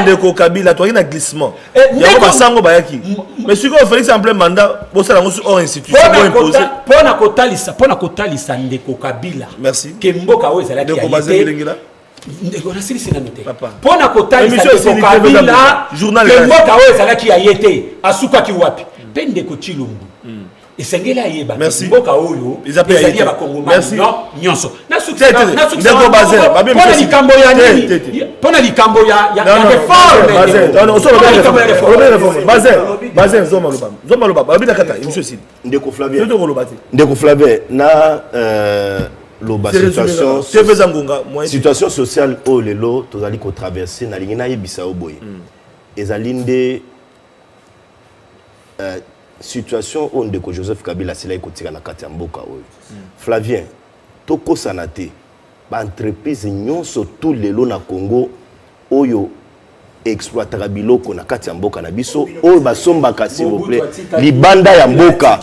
est Kabila toi na glissement ya ba sango bayaki mais si ko Félix en plein mandat bo sala ngosu hors institution bo imposer pona kotalisa ndeko Kabila merci ke mboka o ezala ki ya ndeko na silisi na note pona kotalisa ndeko Kabila ke mboka o ezala ki ya yete asuka ki wapi pe ndeko Tshilombo esengela yeba mboka oyo ezali ya bakongomani nyonso na succès ndeko Bazel pona likambo ya nini pona likambo ya réforme Bazel zoma loba babita kata monsieur Sid ndeko Flavien na loba situation sociale o lelo tozali ko traverser na lingina yebisa oboye ezali nde situation où ndeko Joseph Kabila sila ikotika na kati ya mboka oyo Flavien toko sanate ba entreprise nyonso tout lelo na Congo oyo exploitera biloko na kati ya mboka na biso oyo basombaka s'il vous plaît libanda ya mboka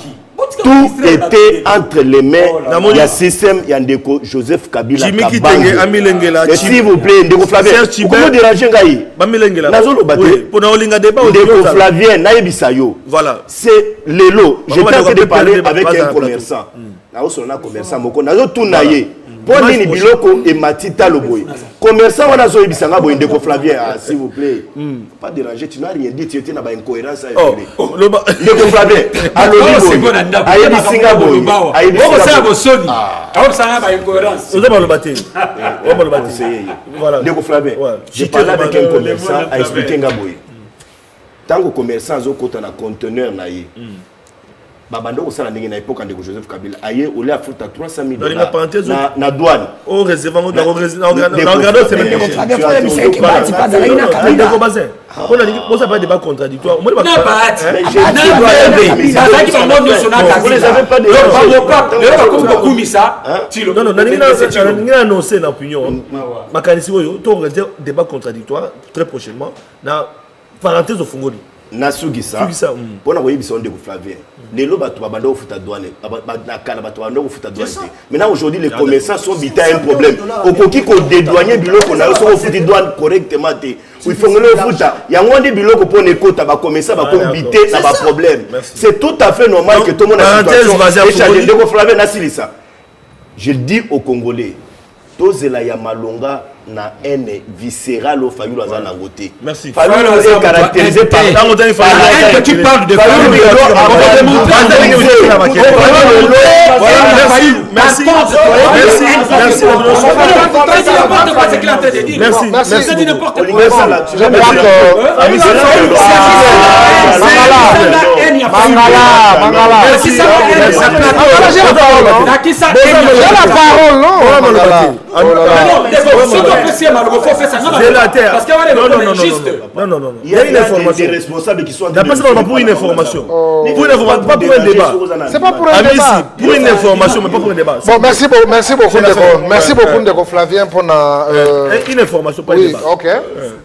tout était entre les mains ya système ya ndeko Joseph Kabila et s'il vous plaît ndeko Flavien comment déranger ngai bamilengela nazolo baté pour na olinga débat ndeko Flavien na yebisa yo voilà c'est lelo j'étais en train de parler avec un commerçant naosolo na commerçant moko nazotuna ye mpo nini biloko ematita loboye commerçant wana azoyebisanga boye ndeko Flavien s'il vous plaît pas déranger tu n'as rien dit tu étais na baincohérence ndeko Flavien alobi boye ayebisinga boye ayebisanga bosoni aobisanga baincohérence ozobaloba te ndeko Flavien j'ai parlé avec un commerçant a expliqué nga boye tant que commerçant azokota na conteneur na ye babando ko sala ndenge na époque de Joseph Kabila aye olé afuta 300 000 $ na douane au réservant na regardons c'est même on a dit que ça pas débat contradictoire moi pas non annoncé na opinion makanisi oyo to débat contradictoire très prochainement na parenthèse au fungoli nasugisa pona koyebisa ndeko Flavien lelo bato babanda ofuta douane nakala bato babanda ofuta douane maintenant aujourd'hui les commerçants sont bita un problème okoki ko dédouaner biloko na so ofuti douane correctement te il faut ngelo ofuta yango ndi biloko pona ekota ba commerçant ba kombité na ba problème c'est tout à fait normal que tout le monde a situation et ndeko Flavien nasilisa je dis aux Congolais tozela ya malonga na haine viscérale au Fayulu aza na ngote. Merci. Fayulu est caractérisé par tu parles de Fayulu. Merci. Non. Il y a une information. Des responsables qui sont. Pas pour une information. Pas pour un débat. C'est pas pour un débat. Pour une information, mais pas pour un débat. Bon, merci beaucoup Ndeko Flavien pour une information, pas un débat. Ok.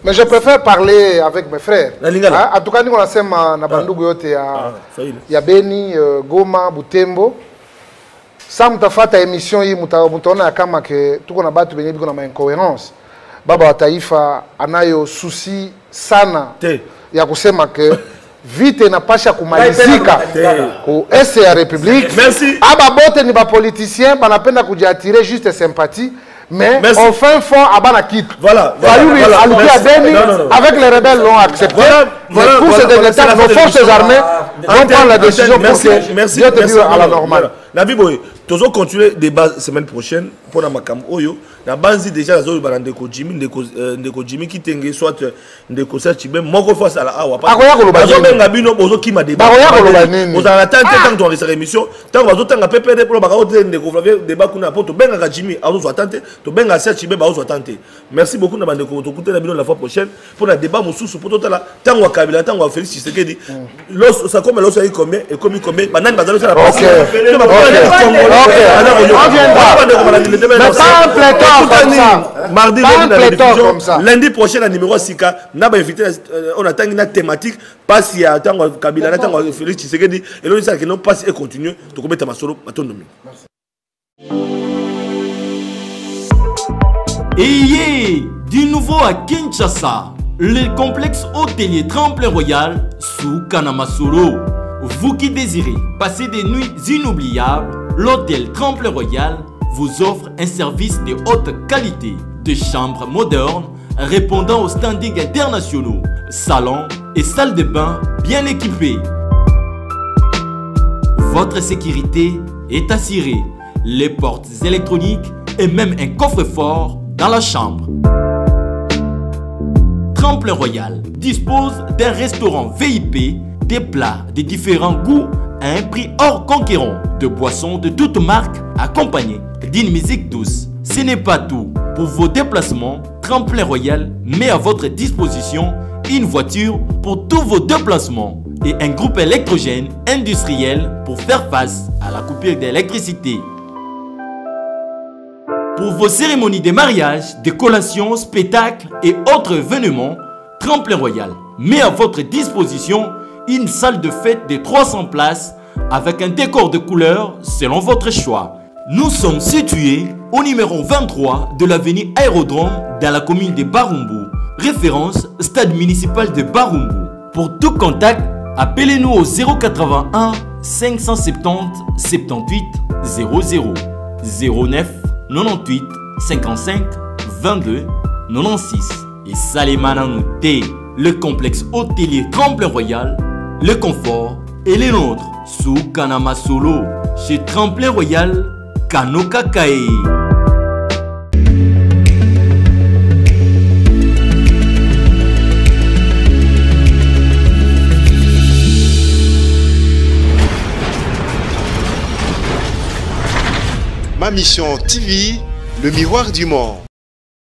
Mais je préfère parler avec mes frères. En tout cas, nous on sema na bandugu yote ya Beni, Goma, Butembo. Sa mutafata émission hii mutaona kama ke tuko na batu benye biko na incohérence. Baba wa taifa anayo susi sana ya kusema ke vite inapasha kumalizika ku este ya République. Aba bote ni ba politiciens banapenda kujiattirer juste sympathie. Mais au fin fond, Abana quitte. Voilà. Avec les rebelles l'ont accepté. Voilà, pour ce dernier temps, nos forces armées vont prendre la décision pour que merci à la normale. La Bible, tous continuer le débat semaine prochaine pour la Makam Oyo. La base déjà, la zone de Jimmy qui tengue soit de Kosa Chibé, mon face à la Awa. Qui m'a débat. Vous avez attendu tant qu'on a émission, tant qu'on a PPD pour le débat qu'on a pour ben à Jimmy, à vous attendre, to ben à Chibé, à vous attendre. Merci beaucoup de écouter la vidéo la fois prochaine pour le débat Moussou pour tout à l'heure. Tant qu'on a Kabila, tant qu'on a Félix Tshisekedi. Ça comme l'os a eu combien et combien maintenant bazalo ça la passe. Mardi, lundi prochain, la numéro 6K, on a invité, on attend une thématique, pas si y a tant Kabila, tant Félix Tshisekedi, et l'on dit que non passe et continue, tu commets ta masolo, autonomie. Et du nouveau à Kinshasa, le complexe hôtelier Tremplin Royal sous Kanamasolo. Vous qui désirez passer des nuits inoubliables, l'hôtel Tremplin Royal vous offre un service de haute qualité, de chambres modernes répondant aux standings internationaux, salons et salles de bain bien équipées. Votre sécurité est assurée, les portes électroniques et même un coffre-fort dans la chambre. Tremplin Royal dispose d'un restaurant VIP, des plats de différents goûts à un prix hors conquérant, de boissons de toutes marques accompagnées d'une musique douce. Ce n'est pas tout. Pour vos déplacements, Tremplin Royal met à votre disposition une voiture pour tous vos déplacements et un groupe électrogène industriel pour faire face à la coupure d'électricité. Pour vos cérémonies de mariage, de collations, spectacles et autres événements, Tremplin Royal met à votre disposition une salle de fête de 300 places avec un décor de couleurs selon votre choix. Nous sommes situés au numéro 23 de l'avenue Aérodrome dans la commune de Barumbu, référence stade municipal de Barumbu. Pour tout contact, appelez-nous au 081 570 78 00 09 98 55 22 96. Et Salimana Nouté, le complexe hôtelier Tremplin Royal, le confort et les nôtres sous Kanama Solo chez Tremplin Royal Kanoka Kae. Ma mission TV, le miroir du monde.